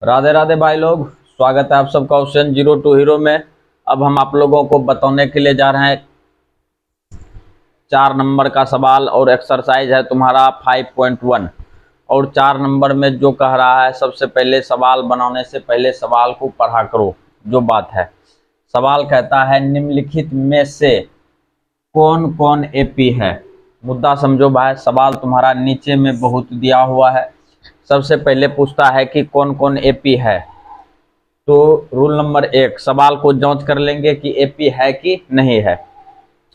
राधे राधे भाई लोग, स्वागत है आप सबका क्वेश्चन जीरो टू हीरो में। अब हम आप लोगों को बताने के लिए जा रहे हैं 4 नंबर का सवाल और एक्सरसाइज है तुम्हारा 5.1। और 4 नंबर में जो कह रहा है, सबसे पहले सवाल बनाने से पहले सवाल को पढ़ा करो। जो बात है, सवाल कहता है निम्नलिखित में से कौन कौन एपी है। मुद्दा समझो भाई, सवाल तुम्हारा नीचे में बहुत दिया हुआ है। सबसे पहले पूछता है कि कौन कौन एपी है। तो रूल नंबर 1, सवाल को जांच कर लेंगे कि एपी है कि नहीं है।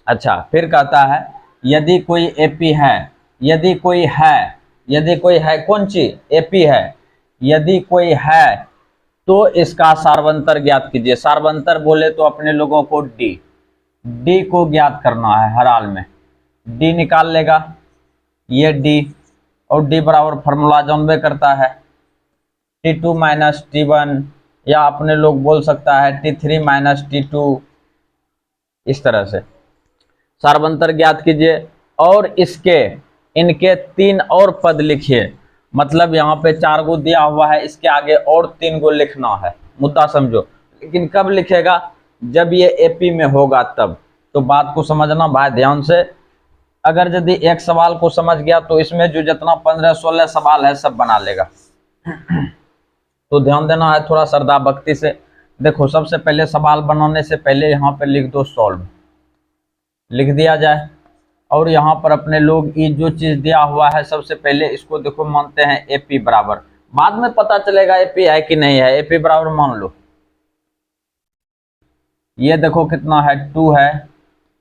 अच्छा, फिर कहता है यदि कोई एपी है, यदि कोई है, यदि कोई है, कौन चीज एपी है, यदि कोई है तो इसका सार्वंतर ज्ञात कीजिए। सार्वंतर बोले तो अपने लोगों को डी डी को ज्ञात करना है। हर हाल में डी निकाल लेगा, ये डी। और डी बराबर फॉर्मूला जानबे करता है T2 माइनस T1, या अपने लोग बोल सकता है T3 माइनस T2। इस तरह से सार्वंतर ज्ञात कीजिए और इसके इनके 3 और पद लिखिए। मतलब यहाँ पे 4 गो दिया हुआ है, इसके आगे और 3 गो लिखना है। मुद्दा समझो, लेकिन कब लिखेगा? जब ये एपी में होगा तब। तो बात को समझना भाई ध्यान से। अगर यदि एक सवाल को समझ गया तो इसमें जो जितना 15-16 सवाल है सब बना लेगा। तो ध्यान देना है थोड़ा श्रद्धा भक्ति से। देखो, सबसे पहले सवाल बनाने से पहले यहाँ पे लिख दो सॉल्व, लिख दिया जाए। और यहाँ पर अपने लोग ये जो चीज दिया हुआ है, सबसे पहले इसको देखो मानते हैं एपी बराबर। बाद में पता चलेगा एपी है कि नहीं है। एपी बराबर मान लो, ये देखो कितना है, 2 है,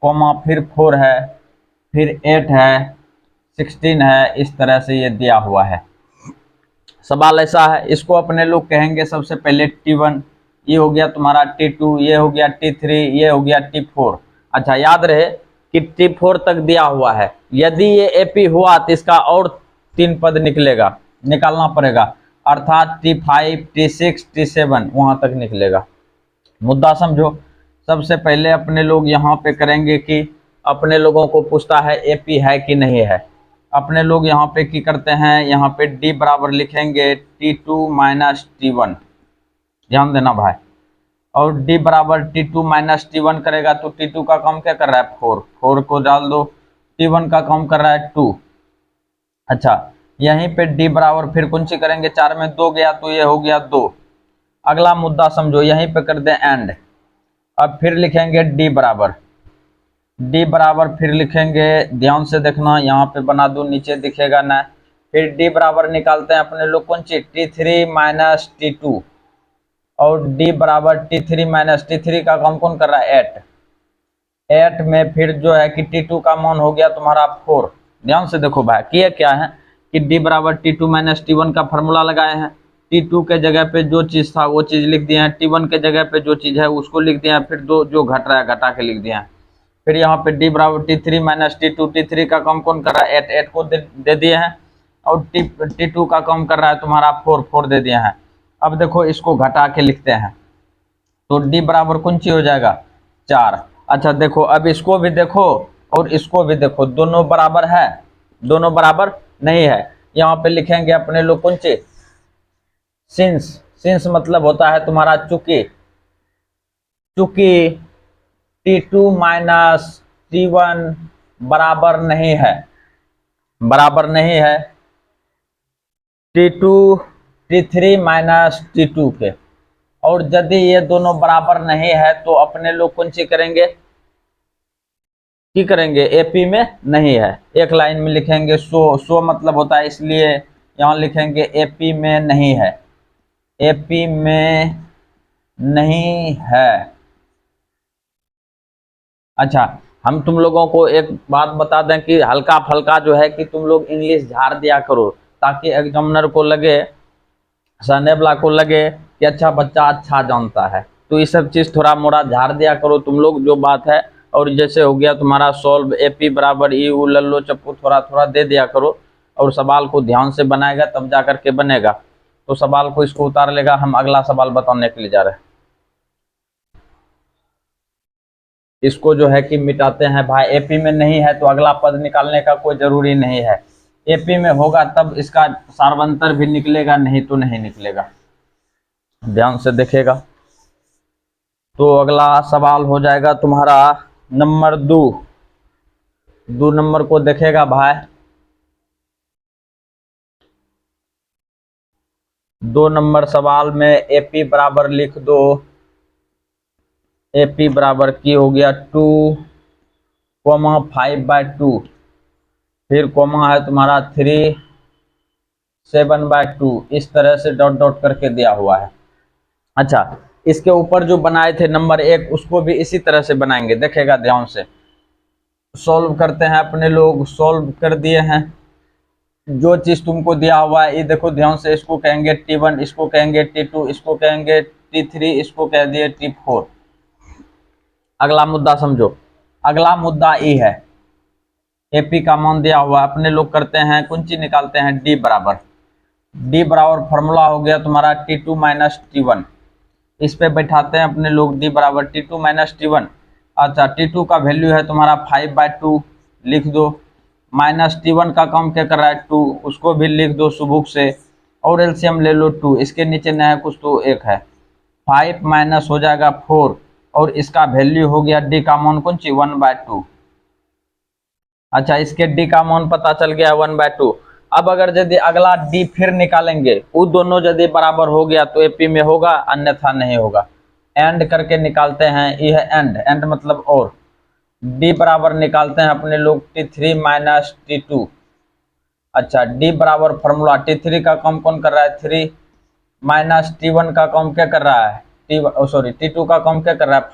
कॉमा फिर 4 है, फिर 8 है, 16 है। इस तरह से ये दिया हुआ है। सवाल ऐसा है, इसको अपने लोग कहेंगे सबसे पहले T1, ये हो गया तुम्हारा T2, ये हो गया T3, ये हो गया T4। अच्छा, याद रहे कि T4 तक दिया हुआ है। यदि ये एपी हुआ तो इसका और 3 पद निकलेगा, निकालना पड़ेगा, अर्थात T5, T6, T7 वहां तक निकलेगा। मुद्दा समझो। सबसे पहले अपने लोग यहाँ पे करेंगे कि अपने लोगों को पूछता है एपी है कि नहीं है। अपने लोग यहाँ पे की करते हैं, यहाँ पे डी बराबर लिखेंगे T2 माइनस T1। ध्यान देना भाई। और डी बराबर T2 माइनस T1 करेगा तो T2 का काम क्या कर रहा है, 4, 4 को डाल दो। T1 का काम कर रहा है 2। अच्छा, यहीं पे डी बराबर फिर कौन सी करेंगे, 4 में 2 गया तो ये हो गया 2। अगला मुद्दा समझो, यहीं पे कर दे एंड। अब फिर लिखेंगे डी बराबर, डी बराबर फिर लिखेंगे, ध्यान से देखना, यहाँ पे बना दो, नीचे दिखेगा ना। फिर डी बराबर निकालते हैं अपने लोग कौन सी, T3 माइनस T2। और डी बराबर T3 माइनस T3 का काम कौन कर रहा है, 8। 8 में फिर जो है कि T2 का मान हो गया तुम्हारा 4। ध्यान से देखो भाई, किए क्या है कि डी बराबर T2 माइनस T1 का फॉर्मूला लगाए हैं। T2 के जगह पे जो चीज था वो चीज लिख दिए हैं, T1 के जगह पे जो चीज है उसको लिख दिए हैं, फिर दो जो घट रहा है घटा के लिख दिए हैं। फिर यहाँ पे डी बराबर T3 माइनस T2, T3 का काम कौन कर रहा है, 8, 8 को दे दिए हैं। और T2 का काम कर रहा है तुम्हारा 4, 4 दे दिए हैं। अब देखो इसको घटा के लिखते हैं तो डी बराबर कौन सी हो जाएगा, 4। अच्छा देखो, अब इसको भी देखो और इसको भी देखो, दोनों बराबर है, दोनों बराबर नहीं है। यहाँ पे लिखेंगे अपने लोग कौन सी, सिंस। सिंस मतलब होता है तुम्हारा चूंकि। चूंकि T2 माइनस T1 बराबर नहीं है, बराबर नहीं है T2 T3 माइनस T2 के। और यदि ये दोनों बराबर नहीं है तो अपने लोग कौन सी करेंगे, की करेंगे, एपी में नहीं है। एक लाइन में लिखेंगे सो मतलब होता है, इसलिए यहाँ लिखेंगे एपी में नहीं है, एपी में नहीं है। अच्छा, हम तुम लोगों को एक बात बता दें कि हल्का फल्का जो है कि तुम लोग इंग्लिश झाड़ दिया करो, ताकि एग्जामिनर को लगे, सानेबला को लगे कि अच्छा बच्चा अच्छा जानता है। तो ये सब चीज़ थोड़ा मोड़ा झाड़ दिया करो तुम लोग, जो बात है। और जैसे हो गया तुम्हारा सॉल्व, एपी बराबर ई उ लल्लो चप्पू थोड़ा थोड़ा दे दिया करो। और सवाल को ध्यान से बनाएगा तब जा करके बनेगा। तो सवाल को इसको उतार लेगा। हम अगला सवाल बताने के लिए जा रहे हैं। इसको जो है कि मिटाते हैं भाई। एपी में नहीं है तो अगला पद निकालने का कोई जरूरी नहीं है। एपी में होगा तब इसका सार्वंतर भी निकलेगा, नहीं तो नहीं निकलेगा। ध्यान से देखेगा। तो अगला सवाल हो जाएगा तुम्हारा नंबर 2 नंबर को देखेगा भाई। 2 नंबर सवाल में एपी बराबर लिख दो। एपी बराबर की हो गया 2,5/2, फिर कोमा है तुम्हारा 3 7/2, इस तरह से डॉट डॉट करके दिया हुआ है। अच्छा, इसके ऊपर जो बनाए थे नंबर 1 उसको भी इसी तरह से बनाएंगे, देखेगा ध्यान से। सॉल्व करते हैं अपने लोग, सॉल्व कर दिए हैं। जो चीज तुमको दिया हुआ है ये देखो ध्यान से, इसको कहेंगे T1, इसको कहेंगे T2, इसको कहेंगे T3, इसको कह दिए T4। अगला मुद्दा समझो। अगला मुद्दा ये है, एपी का मान दिया हुआ, अपने लोग करते हैं कुंची निकालते हैं डी बराबर। डी बराबर फॉर्मूला हो गया तुम्हारा T2 माइनस T1। इस पे बैठाते हैं अपने लोग डी बराबर T2 माइनस T1। अच्छा, T2 का वैल्यू है तुम्हारा 5/2, लिख दो। माइनस T1 का काम क्या कर रहा है 2, उसको भी लिख दो सुबुक से। और एलसीएम ले लो 2, इसके नीचे नया कुछ तो 1 है। 5 माइनस हो जाएगा 4, और इसका वैल्यू हो गया डी का मान कौन सी 1/2। अच्छा, इसके डी का मान पता चल गया 1/2। अब अगर यदि अगला डी फिर निकालेंगे, वो दोनों यदि बराबर हो गया तो एपी में होगा, अन्यथा नहीं होगा। एंड करके निकालते हैं, ये है एंड, एंड मतलब और। डी बराबर निकालते हैं अपने लोग T3 माइनस T2। अच्छा, डी बराबर फॉर्मूला T3 का काम कौन कर रहा है 3, माइनस T1 का काम क्या कर रहा है T2 का काम क्या कर रहा है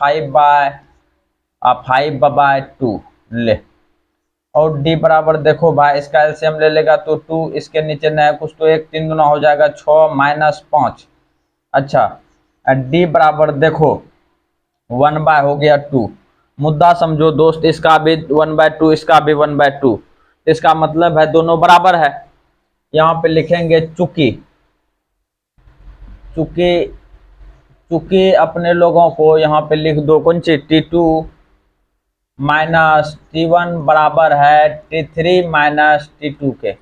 5/2 ले। और डी बराबर देखो भाई, इसका एलसीएम ले लेगा तो 2, इसके नीचे नया कुछ तो 1, 3 गुना हो जाएगा 6 माइनस 5। अच्छा, डी बराबर देखो 1/, हो गया 2। मुद्दा समझो दोस्त, इसका भी 1/2, इसका भी 1/2, इसका मतलब है दोनों बराबर है। यहाँ पे लिखेंगे चूंकि चूंकि चूंकि अपने लोगों को यहाँ पे लिख दो कौन सी T2 माइनस T1 बराबर है T3 माइनस T2 के।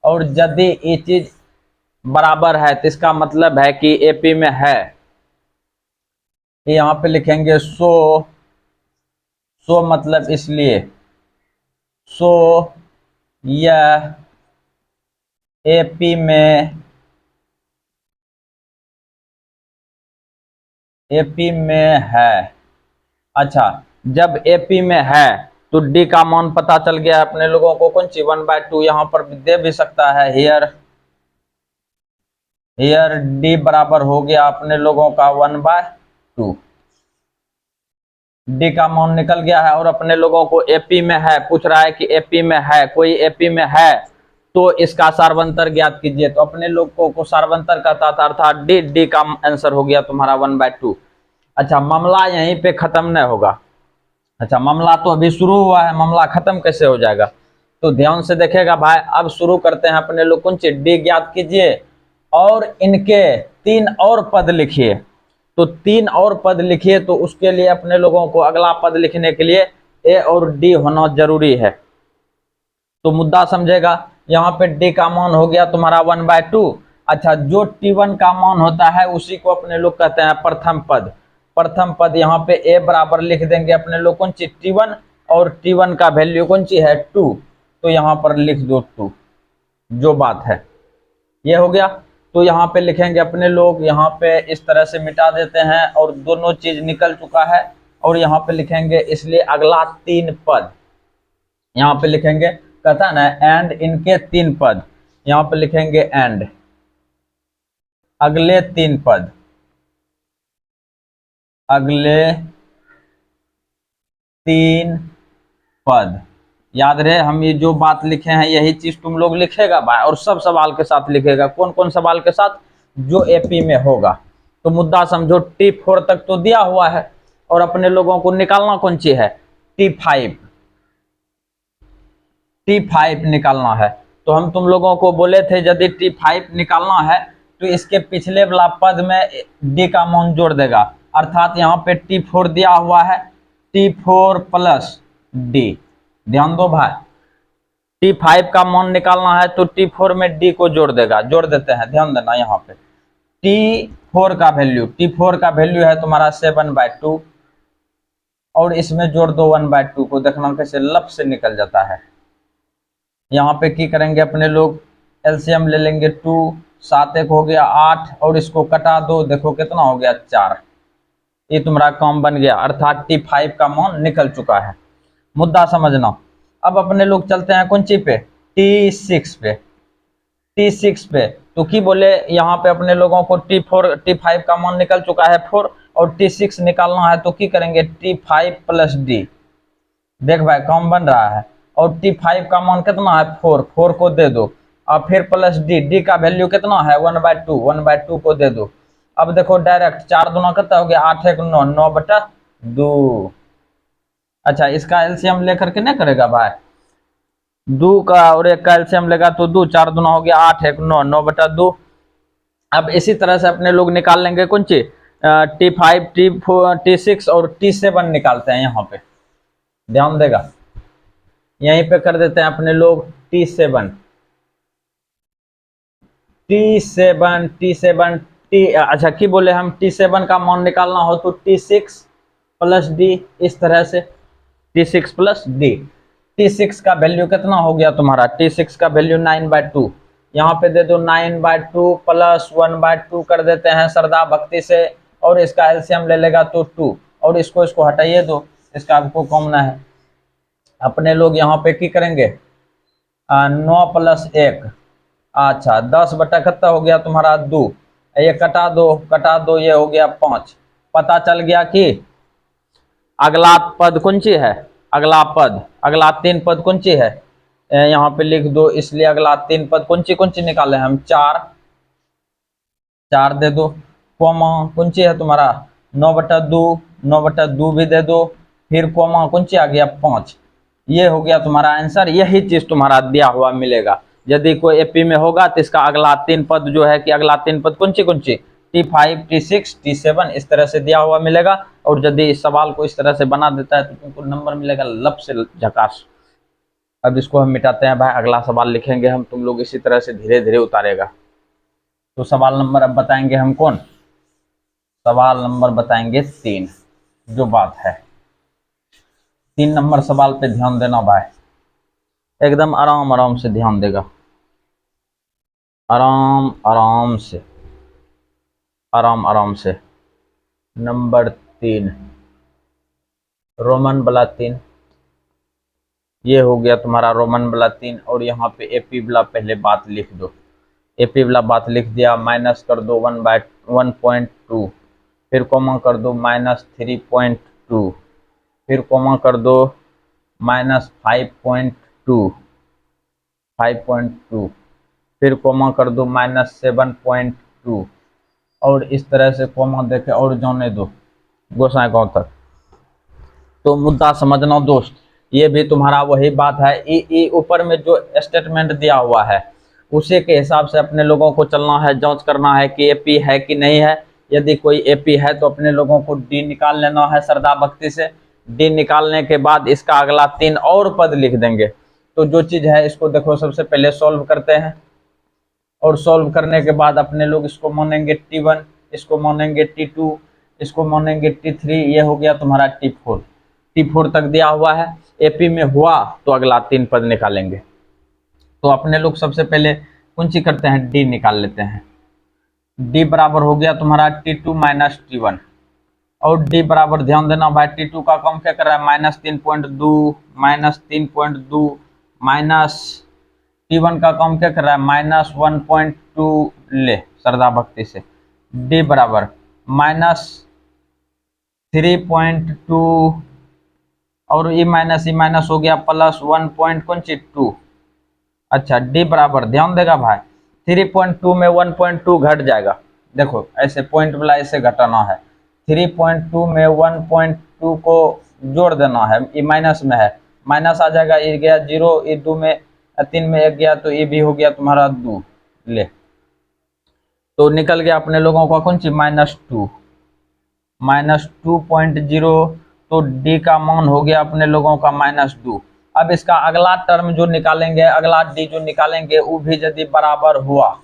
और यदि ये चीज बराबर है तो इसका मतलब है कि एपी में है। यहाँ पे लिखेंगे सो मतलब इसलिए, सो यह एपी में है। अच्छा, जब एपी में है तो डी का मान पता चल गया अपने लोगों को कौन सी 1/2, यहाँ पर दे भी सकता है हियर डी बराबर हो गया अपने लोगों का 1/2। डी का मान निकल गया है, और अपने लोगों को एपी में है, पूछ रहा है कि एपी में है, कोई एपी में है तो इसका सार्वंतर ज्ञात कीजिए। तो अपने लोगों को सार्वंतर कहता था, अर्थात डी का आंसर हो गया तुम्हारा 1/2। अच्छा, मामला यहीं पे खत्म नहीं होगा। अच्छा, मामला तो अभी शुरू हुआ है, मामला खत्म कैसे हो जाएगा। तो ध्यान से देखेगा भाई, अब शुरू करते हैं अपने लोग कौन सी डी ज्ञात कीजिए, और इनके 3 और पद लिखिए। तो 3 और पद लिखिए, तो उसके लिए अपने लोगों को अगला पद लिखने के लिए ए और डी होना जरूरी है। तो मुद्दा समझेगा, यहाँ पे डी का मान हो गया तुम्हारा 1/2। अच्छा, जो T1 का मान होता है उसी को अपने लोग कहते हैं प्रथम पद। प्रथम पद यहाँ पे ए बराबर लिख देंगे अपने लोग कौन सी T1, और T1 का वैल्यू कौन सी है 2, तो यहाँ पर लिख दो 2, जो बात है ये हो गया। तो यहाँ पे लिखेंगे अपने लोग, यहाँ पे इस तरह से मिटा देते हैं, और दोनों चीज निकल चुका है। और यहाँ पे लिखेंगे, इसलिए अगला 3 पद यहाँ पे लिखेंगे, कहता है ना एंड इनके 3 पद, यहाँ पे लिखेंगे एंड अगले 3 पद, अगले 3 पद। याद रहे, हम ये जो बात लिखे हैं यही चीज तुम लोग लिखेगा भाई, और सब सवाल के साथ लिखेगा। कौन कौन सवाल के साथ, जो एपी में होगा। तो मुद्दा समझो, T4 तक तो दिया हुआ है, और अपने लोगों को निकालना कौन सी है T5 निकालना है। तो हम तुम लोगों को बोले थे यदि T5 निकालना है तो इसके पिछले वाला पद में डी का मान जोड़ देगा, अर्थात यहाँ पे T4 दिया हुआ है, T4 प्लस डी। ध्यान दो भाई, T5 का मान निकालना है तो T4 में डी को जोड़ देगा, जोड़ देते हैं, ध्यान देना यहाँ पे। T4 का वैल्यू, T4 का वैल्यू है तुम्हारा 7/2 और इसमें जोड़ दो 1/2 को, देखना कैसे लब से निकल जाता है। यहाँ पे की करेंगे अपने लोग, एलसीएम ले लेंगे 2, 7 एक हो गया 8 और इसको कटा दो, देखो कितना हो गया 4। ये तुम्हारा काम बन गया, अर्थात T5 का मान निकल चुका है। मुद्दा समझना। अब अपने लोग चलते हैं कौन सी पे, T6 पे। T6 पे तो की बोले, यहाँ पे अपने लोगों को T5 का मान निकल चुका है 4 और T6 निकालना है, तो की करेंगे T5 प्लस D। देख भाई काम बन रहा है, और T5 का मान कितना है 4, 4 को दे दो, और फिर प्लस D का वैल्यू कितना है 1/2, 1/2 को दे दो। अब देखो डायरेक्ट 4 दूना कितना हो गया 8 1 9, 9/2। अच्छा इसका एलसीएम लेकर के नहीं करेगा भाई, 2 का और 1 का एलसीएम लेगा तो 2, 4 दूना हो गया 8 1 9, 9/2। अब इसी तरह से अपने लोग निकाल लेंगे कौन सी, T5 T4 T6 और T7 निकालते हैं। यहाँ पे ध्यान देगा, यहीं पे कर देते हैं अपने लोग T7 अच्छा की बोले हम T7 का मान निकालना हो तो T6 प्लस D, इस तरह से T6 प्लस D। T6 का वैल्यू कितना हो गया तुम्हारा, T6 का वैल्यू 9/2, यहाँ पे दे दो 9/2 प्लस 1/2 कर देते हैं श्रद्धा भक्ति से, और इसका एलसीएम ले लेगा तो 2, और इसको हटाइए दो, इसका आपको कॉमन है। अपने लोग यहाँ पे की करेंगे 9 प्लस 1, अच्छा 10 कितना हो गया तुम्हारा 2, ये कटा दो, ये हो गया 5। पता चल गया कि अगला पद कौन सी है, अगला 3 पद कौन सी है, यहाँ पे लिख दो, इसलिए अगला 3 पद कौन सी निकाले हम, 4 दे दो, कोमा कौन सी है तुम्हारा 9/2, 9/2 भी दे दो, फिर कोमा कौन सी आ गया 5। ये हो गया तुम्हारा आंसर, यही चीज तुम्हारा दिया हुआ मिलेगा। यदि कोई एपी में होगा तो इसका अगला 3 पद जो है कि अगला 3 पद कौन सी, T5 T6 T7 इस तरह से दिया हुआ मिलेगा। और यदि इस सवाल को इस तरह से बना देता है तो तुमको नंबर मिलेगा लब से झकास। अब इसको हम मिटाते हैं भाई, अगला सवाल लिखेंगे हम, तुम लोग इसी तरह से धीरे धीरे उतारेगा। तो सवाल नंबर अब बताएंगे हम कौन, सवाल नंबर बताएंगे 3, जो बात है 3 नंबर सवाल पे ध्यान देना भाई, एकदम आराम आराम से ध्यान देगा, आराम आराम से, आराम आराम से। नंबर 3 रोमन वाला 3, ये हो गया तुम्हारा रोमन वाला 3, और यहाँ पे एपी वाला पहले बात लिख दो, एपी वाला बात लिख दिया, माइनस कर दो 1/1.2, फिर कॉमा कर दो -3.2, फिर कॉमा कर दो -5.2, फिर कॉमा कर दो -7.2, और इस तरह से कॉमा देके और जाने दो गोसाई गांव तक। तो मुद्दा समझना दोस्त, ये भी तुम्हारा वही बात है, ई ऊपर में जो स्टेटमेंट दिया हुआ है उसी के हिसाब से अपने लोगों को चलना है, जांच करना है कि एपी है कि नहीं है। यदि कोई एपी है तो अपने लोगों को डी निकाल लेना है श्रद्धा भक्ति से, डी निकालने के बाद इसका अगला 3 और पद लिख देंगे। तो जो चीज़ है इसको देखो सबसे पहले सॉल्व करते हैं, और सॉल्व करने के बाद अपने लोग इसको मानेंगे T1, इसको मानेंगे T2, इसको मानेंगे T3, ये हो गया तुम्हारा T4 तक दिया हुआ है। एपी में हुआ तो अगला 3 पद निकालेंगे। तो अपने लोग सबसे पहले कौन सी करते हैं, डी निकाल लेते हैं। डी बराबर हो गया तुम्हारा T2 माइनस T1, और डी बराबर ध्यान देना भाई, T2 का काम क्या कर रहा है -3.2, माइनस T1 का काम क्या कर रहा है -1.2, ले श्रद्धा भक्ति से, डी बराबर -3.2, और ई माइनस हो गया +1.2। अच्छा डी बराबर ध्यान देगा भाई, 3.2 में 1.2 घट जाएगा, देखो ऐसे पॉइंट वाला ऐसे घटाना है, 3.2 में 1.2 को जोड़ देना है, ई माइनस में है, माइनस आ जाएगा, ये गया 0, ये 2 में 3 में 1 गया तो ये भी हो गया तुम्हारा 2, ले तो निकल गया अपने लोगों का कौन सी -2.0। तो डी का मान हो गया अपने लोगों का -2। अब इसका अगला टर्म जो निकालेंगे, अगला डी जो निकालेंगे वो भी यदि बराबर हुआ,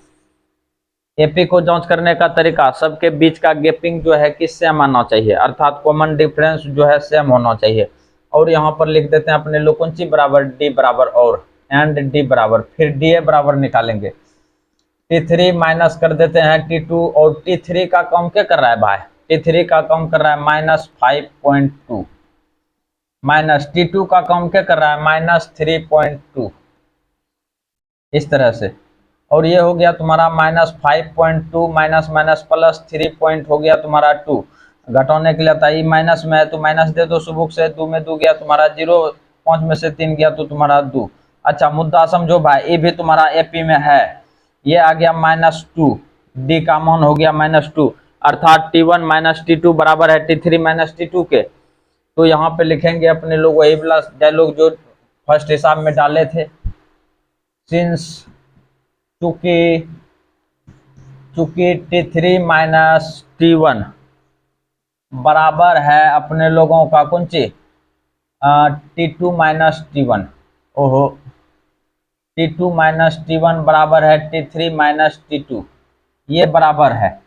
एपी को जांच करने का तरीका, सबके बीच का गैपिंग जो है कि सेम आना चाहिए, अर्थात कॉमन डिफरेंस जो है सेम होना चाहिए। और यहाँ पर लिख देते हैं अपने लोग कौन सी बराबर, डी बराबर और एंड डी बराबर, फिर डी ए बराबर निकालेंगे। T3 माइनस कर देते हैं T2, और T3 का काम क्या कर रहा है भाई, T3 का काम कर रहा है -5.2, माइनस T2 का काम क्या कर रहा है -3.2, इस तरह से। और ये हो गया तुम्हारा -5.2 माइनस माइनस प्लस 3 पॉइंट हो गया तुम्हारा 2। घटाने के लिए था, ई माइनस में है तो माइनस दे दो सुबुक से, 2 में 2 गया तुम्हारा 0, 5 में से 3 गया तो तुम्हारा 2। अच्छा मुद्दा समझो भाई, ये भी तुम्हारा एपी में है, ये आ गया -2, डी का मान हो गया -2, अर्थात T1 माइनस T2 बराबर है T3 माइनस T2 के। तो यहाँ पे लिखेंगे अपने लोग वही वाला डायलॉग जो फर्स्ट हिसाब में डाले थे, सिंस चूंकि T3 माइनस T1 बराबर है अपने लोगों का कौन सी, T2 माइनस T1, ओहो, T2 माइनस T1 बराबर है T3 माइनस T2, ये बराबर है,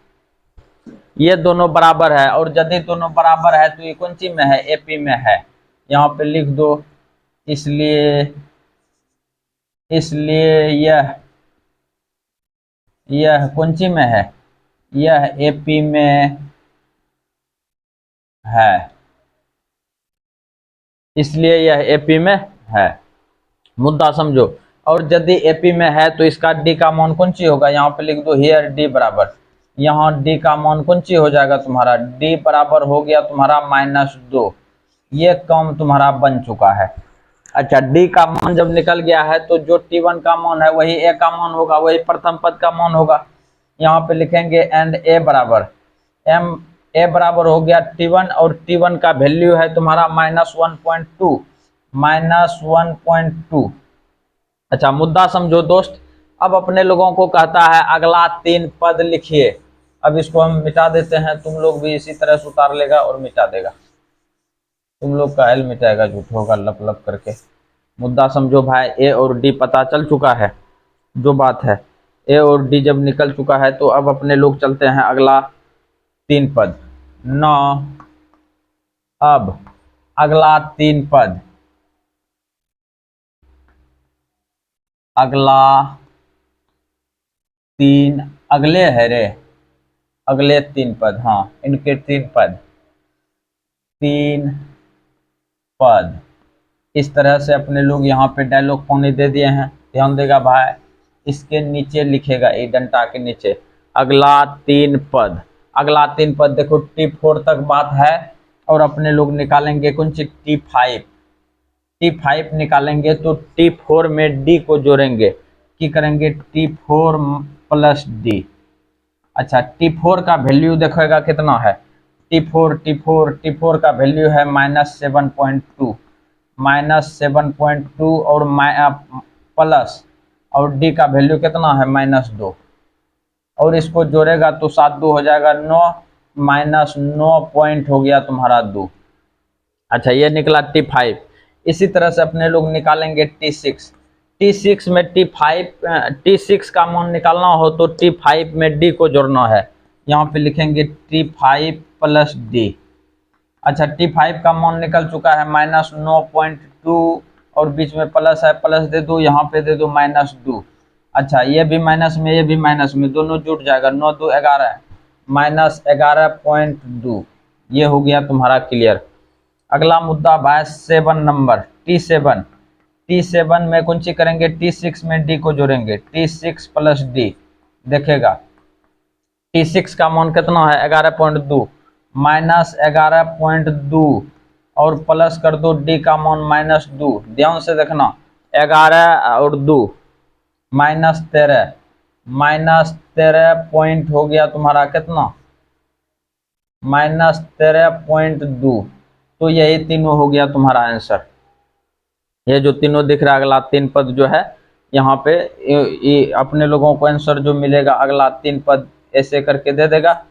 ये दोनों बराबर है। और यदि दोनों बराबर है तो ये कौन सी में है, एपी में है, यहाँ पे लिख दो। इसलिए यह कौन सी में है, यह एपी में है, इसलिए यह एपी में है। मुद्दा समझो। और यदि एपी में है तो इसका डी का मान कौन सी होगा, यहाँ पे लिख दो हियर डी बराबर, यहाँ डी का मान कौन सी हो जाएगा तुम्हारा, डी बराबर हो गया तुम्हारा -2, ये काम तुम्हारा बन चुका है। अच्छा डी का मान जब निकल गया है तो जो T1 का मान है वही ए का मान होगा, वही प्रथम पद का मान होगा। यहाँ पे लिखेंगे एंड ए बराबर, ए बराबर हो गया T1, और T1 का वैल्यू है तुम्हारा -1.2। अच्छा मुद्दा समझो दोस्त। अब अपने लोगों को कहता है अगला 3 पद लिखिए। अब इसको हम मिटा देते हैं, तुम लोग भी इसी तरह से उतार लेगा और मिटा देगा, तुम लोग का एल मिटाएगा, झूठ होगा लप लप करके। मुद्दा समझो भाई, ए और डी पता चल चुका है, जो बात है ए और डी जब निकल चुका है तो अब अपने लोग चलते हैं अगला 3 पद। न अब अगला 3 पद, अगला 3 अगले है रे, अगले 3 पद, हाँ इनके 3 पद, 3 पद इस तरह से अपने लोग यहाँ पे डायलॉग पानी दे दिए हैं। ध्यान देगा भाई, इसके नीचे लिखेगा, ए डंटा के नीचे अगला 3 पद। अगला 3 पद देखो T4 तक बात है, और अपने लोग निकालेंगे कौन सी, T5 निकालेंगे तो T4 में D को जोड़ेंगे, कि करेंगे T4 प्लस D। अच्छा T4 का वैल्यू देखोगा कितना है, T4 का वैल्यू है -7.2, -7.2 और प्लस, और D का वैल्यू कितना है -2, और इसको जोड़ेगा तो 7 2 हो जाएगा 9, -9 पॉइंट हो गया तुम्हारा 2। अच्छा ये निकला T5। इसी तरह से अपने लोग निकालेंगे T6 में T6 का मान निकालना हो तो T5 में D को जोड़ना है, यहाँ पे लिखेंगे T5 प्लस D। अच्छा T5 का मान निकल चुका है -9.2, और बीच में प्लस है, प्लस दे दो, यहाँ पे दे दो -2। अच्छा ये भी माइनस में, ये भी माइनस में, दोनों जुट जाएगा, 9 2 11, -11.2, ये हो गया तुम्हारा क्लियर। अगला मुद्दा भाई 7 नंबर, T7 में कौन सी करेंगे, T6 में D को जोड़ेंगे, T6 प्लस D। देखेगा T6 का मान कितना है 11.2, -11.2, और प्लस कर दो D का मान -2। ध्यान से देखना, 11 और 2 -13 पॉइंट हो गया तुम्हारा कितना, -13.2। तो यही तीनों हो गया तुम्हारा आंसर। ये जो तीनों दिख रहा है अगला 3 पद जो है, यहाँ पे ये अपने लोगों को आंसर जो मिलेगा अगला 3 पद ऐसे करके दे देगा,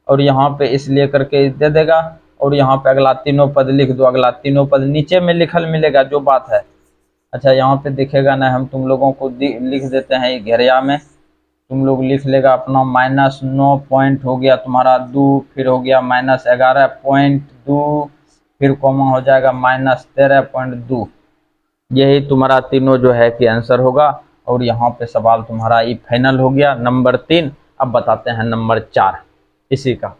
और यहाँ पे इसलिए करके दे देगा, और यहाँ पे अगला तीनों पद लिख दो, अगला तीनों पद नीचे में लिखल मिलेगा, जो बात है। अच्छा यहाँ पे दिखेगा ना, हम तुम लोगों को लिख देते हैं घेरिया में, तुम लोग लिख लेगा अपना -9 पॉइंट हो गया तुम्हारा 2, फिर हो गया -11.2, फिर कॉमा हो जाएगा -13.2। यही तुम्हारा तीनों जो है कि आंसर होगा। और यहाँ पे सवाल तुम्हारा ये फाइनल हो गया नंबर 3। अब बताते हैं नंबर 4, इसी का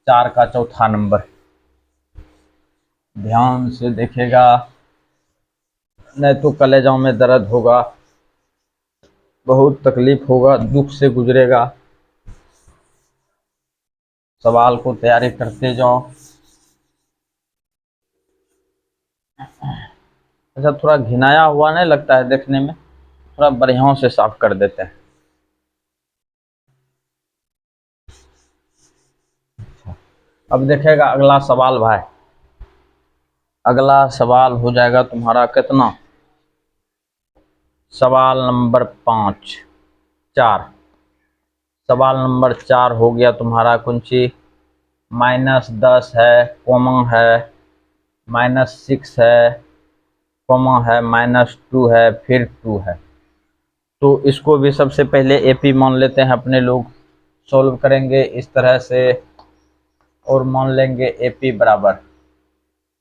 4 का चौथा नंबर। ध्यान से देखेगा, नहीं तो कलेजाओं में दर्द होगा, बहुत तकलीफ होगा, दुख से गुजरेगा। सवाल को तैयारी करते जाओ। अच्छा, थोड़ा घिनाया हुआ नहीं लगता है देखने में? थोड़ा बढ़िया से साफ कर देते हैं। अब देखेगा अगला सवाल भाई। अगला सवाल हो जाएगा तुम्हारा कितना? सवाल नंबर 5, 4। सवाल नंबर 4 हो गया तुम्हारा कुंची -10 है, कॉमा है, -6 है, कॉमा है, -2 है, फिर 2 है। तो इसको भी सबसे पहले एपी मान लेते हैं अपने लोग। सॉल्व करेंगे इस तरह से और मान लेंगे एपी बराबर,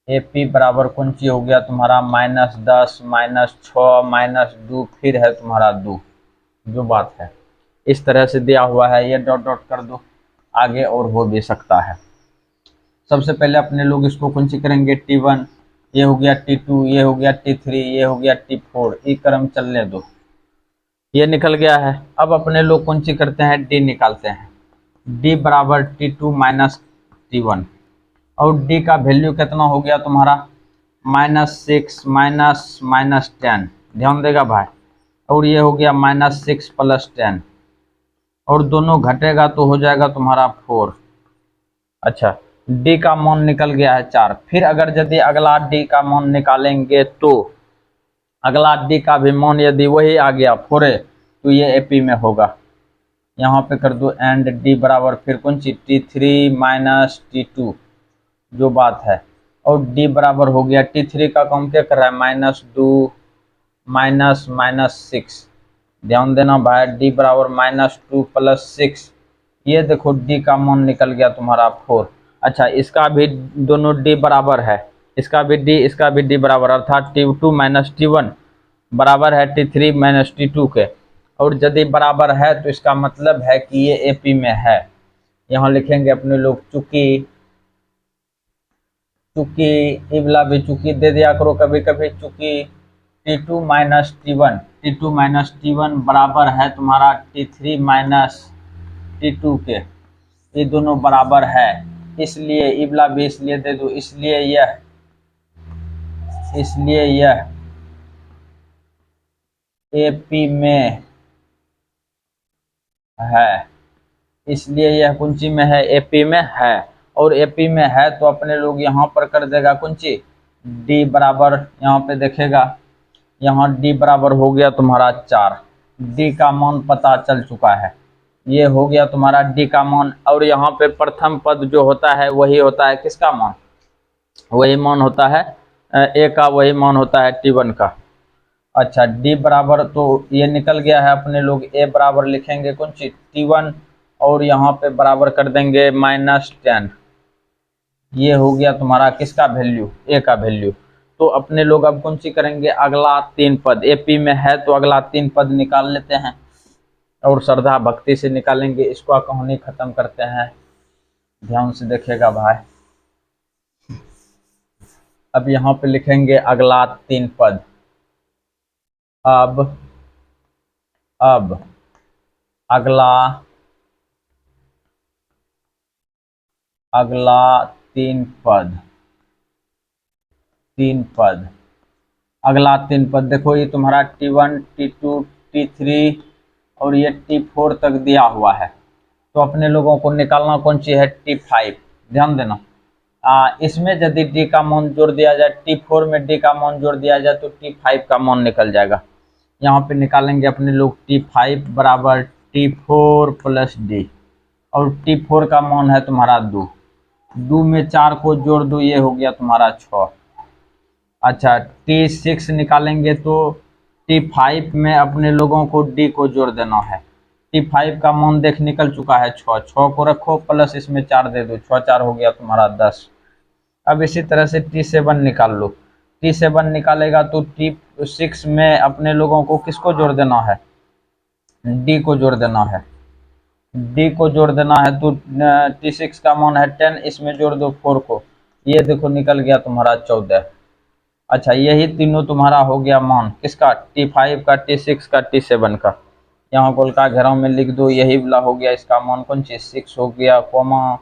एपी बराबर कौन सी हो गया तुम्हारा -10, -6, -2, फिर है तुम्हारा 2। जो बात है इस तरह से दिया हुआ है, ये डॉट डॉट कर दो, आगे और हो भी सकता है। सबसे पहले अपने लोग इसको कौन सी करेंगे T1, ये हो गया T2, ये हो गया T3, ये हो गया T4, ये क्रम चलने दो। ये निकल गया है। अब अपने लोग कौन सी करते हैं, डी निकालते हैं। डी बराबर T2 माइनस T1, और डी का वैल्यू कितना हो गया तुम्हारा -6 -10। ध्यान देगा भाई। और ये हो गया -6 + 10, और दोनों घटेगा तो हो जाएगा तुम्हारा 4। अच्छा, डी का मान निकल गया है 4। फिर अगर यदि अगला डी का मान निकालेंगे तो अगला डी का भी मान यदि वही आ गया 4 है तो ये एपी में होगा। यहाँ पे कर दो एंड डी बराबर फिर कौन सी T3 माइनस T2, जो बात है। और डी बराबर हो गया T3 का काम क्या कर रहा है -2 -6। ध्यान देना भाई, डी बराबर -2 + 6। ये देखो डी का मान निकल गया तुम्हारा 4। अच्छा, इसका भी दोनों डी बराबर है, इसका भी डी, इसका भी डी बराबर, अर्थात T2 माइनस T1 बराबर है T3 माइनस T2 के। और यदि बराबर है तो इसका मतलब है कि ये एपी में है। यहाँ लिखेंगे अपने लोग चूंकि, चूंकि इबला भी चूंकि दे दिया करो कभी कभी, चूंकि T2 माइनस T1 बराबर है तुम्हारा T3 माइनस T2 के, ये दोनों बराबर है, इसलिए इबला भी इसलिए दे दो, इसलिए यह एपी में है, इसलिए यह कुंची में है, एपी में है। और एपी में है तो अपने लोग यहाँ पर कर देगा कुंची डी बराबर, यहाँ पे देखेगा, यहाँ डी बराबर हो गया तुम्हारा 4। डी का मान पता चल चुका है, ये हो गया तुम्हारा डी का मान। और यहाँ पे प्रथम पद जो होता है वही होता है किसका मान, वही मान होता है ए का, वही मान होता है T1 का। अच्छा, डी बराबर तो ये निकल गया है, अपने लोग ए बराबर लिखेंगे कौन सी T1, और यहाँ पे बराबर कर देंगे -10। ये हो गया तुम्हारा किसका वैल्यू, ए का वैल्यू। तो अपने लोग अब कौन सी करेंगे, अगला 3 पद, एपी में है तो अगला 3 पद निकाल लेते हैं और श्रद्धा भक्ति से निकालेंगे। इसको कहानी खत्म करते हैं, ध्यान से देखेगा भाई। अब यहाँ पे लिखेंगे अगला 3 पद। अब अगला 3 पद, अगला 3 पद देखो, ये तुम्हारा T1 T2 T3 और ये T4 तक दिया हुआ है। तो अपने लोगों को निकालना कौन सी है, T5। ध्यान देना, इसमें यदि डी का मान जोड़ दिया जाए, T4 में डी का मान जोड़ दिया जाए तो T5 का मान निकल जाएगा। यहाँ पे निकालेंगे अपने लोग T5 बराबर T4 + D, और T4 का मान है तुम्हारा 2 में 4 को जोड़ दो, ये हो गया तुम्हारा 6। अच्छा, T6 निकालेंगे तो T5 में अपने लोगों को D को जोड़ देना है, T5 का मान देख निकल चुका है 6, 6 को रखो प्लस इसमें 4 दे दो, 6 4 हो गया तुम्हारा 10। अब इसी तरह से T7 निकाल लो। T7 निकालेगा तो T6 में अपने लोगों को किसको जोड़ देना है, D को जोड़ देना है, D को जोड़ देना है। तो T6 का मान है 10, इसमें जोड़ दो 4 को, ये देखो निकल गया तुम्हारा 14। अच्छा, यही तीनों तुम्हारा हो गया मान, किसका, T5 का, T6 का, T7 का। यहाँ गोल का घेराव में लिख दो, यही वाला हो गया इसका मान, कौन चीज, 6 हो गया, कॉमा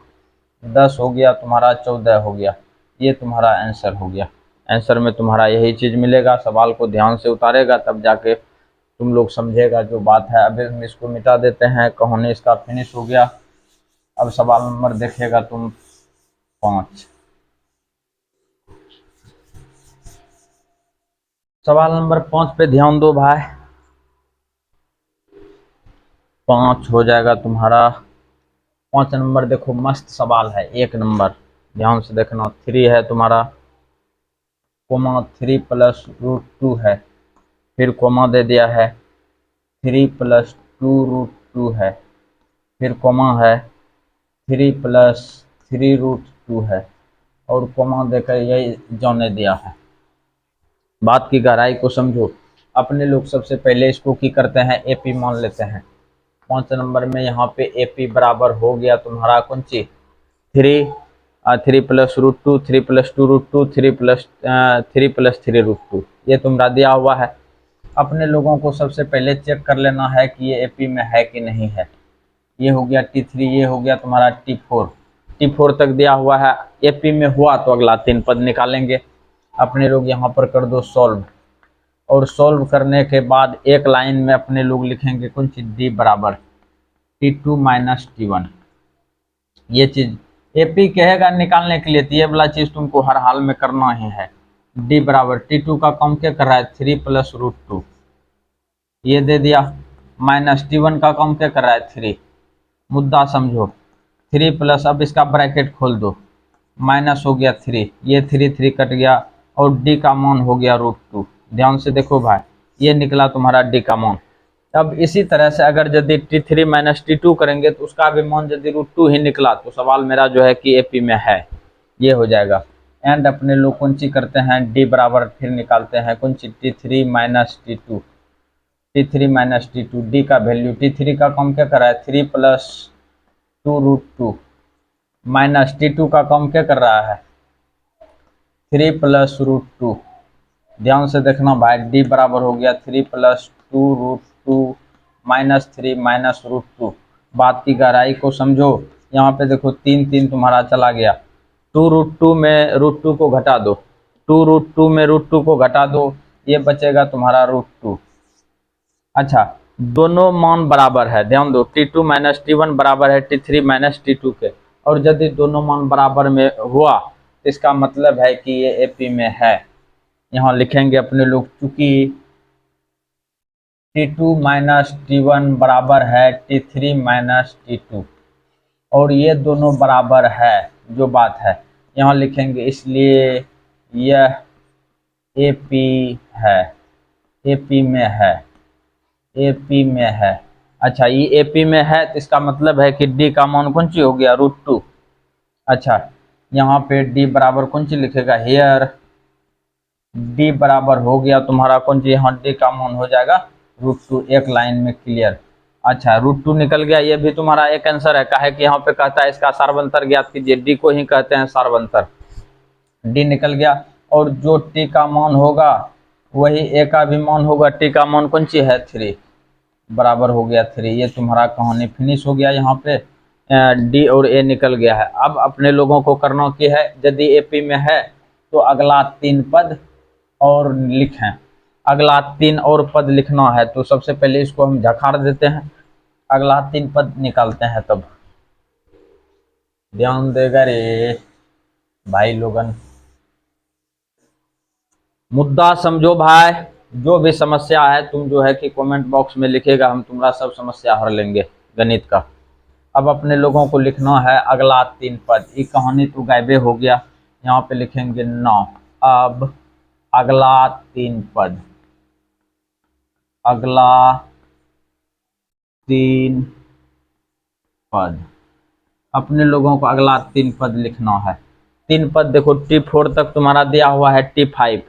10 हो गया तुम्हारा, 14 हो गया। ये तुम्हारा आंसर हो गया। आंसर में तुम्हारा यही चीज मिलेगा। सवाल को ध्यान से उतारेगा तब जाके तुम लोग समझेगा जो बात है। अभी हम इसको मिटा देते हैं, कहानी इसका फिनिश हो गया। अब सवाल नंबर देखेगा तुम 5। सवाल नंबर 5 पे ध्यान दो भाई। 5 हो जाएगा तुम्हारा। 5 नंबर देखो, मस्त सवाल है, 1 नंबर, ध्यान से देखना। 3 है तुम्हारा, कोमा 3 प्लस रूट 2 है, फिर कोमा दे दिया है, 3 प्लस 2 रूट 2 है, फिर कोमा है, 3 प्लस 3 रूट 2 है, और कोमा देकर यही जाने दिया है। बात की गहराई को समझो। अपने लोग सबसे पहले इसको की करते हैं, एपी मान लेते हैं। 5 नंबर में यहाँ पे एपी बराबर हो गया तुम्हारा कौन सी, 3 plus root 2, 3 plus 2 root 2, 3 plus 3 root 2, ये तुम्हारा दिया हुआ है। अपने लोगों को सबसे पहले चेक कर लेना है कि ये एपी में है कि नहीं है। ये हो गया T3, ये हो गया तुम्हारा T4, T4 तक दिया हुआ है। एपी में हुआ तो अगला 3 पद निकालेंगे। अपने लोग यहाँ पर कर दो सॉल्व, और सॉल्व करने के बाद एक लाइन में अपने लोग लिखेंगे कौन सी, डी बराबर T2 माइनस T1। ये चीज एपी कहेगा निकालने के लिए, तो ये वाला चीज तुमको हर हाल में करना ही है। डी बराबर T2 का कम क्या कर रहा है, 3 प्लस रूट 2, ये दे दिया, माइनस T1 का कम क्या कर रहा है, 3। मुद्दा समझो, 3 प्लस, अब इसका ब्रैकेट खोल दो, माइनस हो गया 3, ये 3 3 कट गया, और डी का मान हो गया रूट 2। ध्यान से देखो भाई, ये निकला तुम्हारा डी का मान। अब इसी तरह से अगर यदि T3 माइनस T2 करेंगे तो उसका भी मान यदि रूट 2 ही निकला, तो सवाल मेरा जो है कि एपी में है, ये हो जाएगा। एंड अपने लोग कौन सी करते हैं, डी बराबर फिर निकालते हैं कौन सी, T3 minus T2, T3 minus T2, D का वैल्यू, T3 का कम क्या कर रहा है, 3 प्लस 2 रूट 2, माइनस T2 का कम क्या कर रहा है, 3 प्लस रूट 2। ध्यान से देखना भाई, डी बराबर हो गया 3 plus 2 root 2 minus 3 minus root 2। बात की गहराई को समझो। यहाँ पे देखो 3 3 तुम्हारा चला गया, 2 रूट 2 में रूट 2 को घटा दो, 2 रूट 2 में रूट 2 को घटा दो, ये बचेगा तुम्हारा रूट 2। अच्छा, दोनों मान बराबर है, ध्यान दो, T2 माइनस T1 बराबर है T3 माइनस T2 के, और यदि दोनों मान बराबर में हुआ इसका मतलब है कि ये एपी में है। यहाँ लिखेंगे अपने लोग, चूंकि T2 माइनस T1 बराबर है T3 माइनस T2, और ये दोनों बराबर है, जो बात है यहाँ लिखेंगे, इसलिए यह एपी है, एपी में है, एपी में है। अच्छा, ये एपी में है तो इसका मतलब है कि डी का मान कौन सी हो गया, रूट 2। अच्छा, यहाँ पे डी बराबर कौन सी लिखेगा, हेयर डी बराबर हो गया तुम्हारा कौन सी, यहाँ डी का मान हो जाएगा रूट 2, एक लाइन में क्लियर। अच्छा, रूट 2 निकल गया, ये भी तुम्हारा एक आंसर है। काहे कि यहाँ पे कहता है इसका सार्वंतर ज्ञात कीजिए, डी को ही कहते हैं सार्वंतर। डी निकल गया, और जो टी का मान होगा वही ए का भी मान होगा। टी का मान कौन सी है, 3, बराबर हो गया 3। ये तुम्हारा कहानी फिनिश हो गया। यहाँ पे डी और ए निकल गया है। अब अपने लोगों को करना की है, यदि एपी में है तो अगला 3 पद और लिखें। अगला 3 और पद लिखना है तो सबसे पहले इसको हम झखाड़ देते हैं, अगला 3 पद निकालते हैं। तब ध्यान देगा रे भाई लोगन, मुद्दा समझो भाई। जो भी समस्या है तुम जो है कि कमेंट बॉक्स में लिखेगा, हम तुम्हारा सब समस्या हर लेंगे गणित का। अब अपने लोगों को लिखना है अगला 3 पद। ये कहानी तो गायबे हो गया, यहाँ पे लिखेंगे 9। अब अगला 3 पद, अगला 3 पद। अपने लोगों को अगला 3 पद लिखना है। 3 पद देखो, T4 तक तुम्हारा दिया हुआ है T5।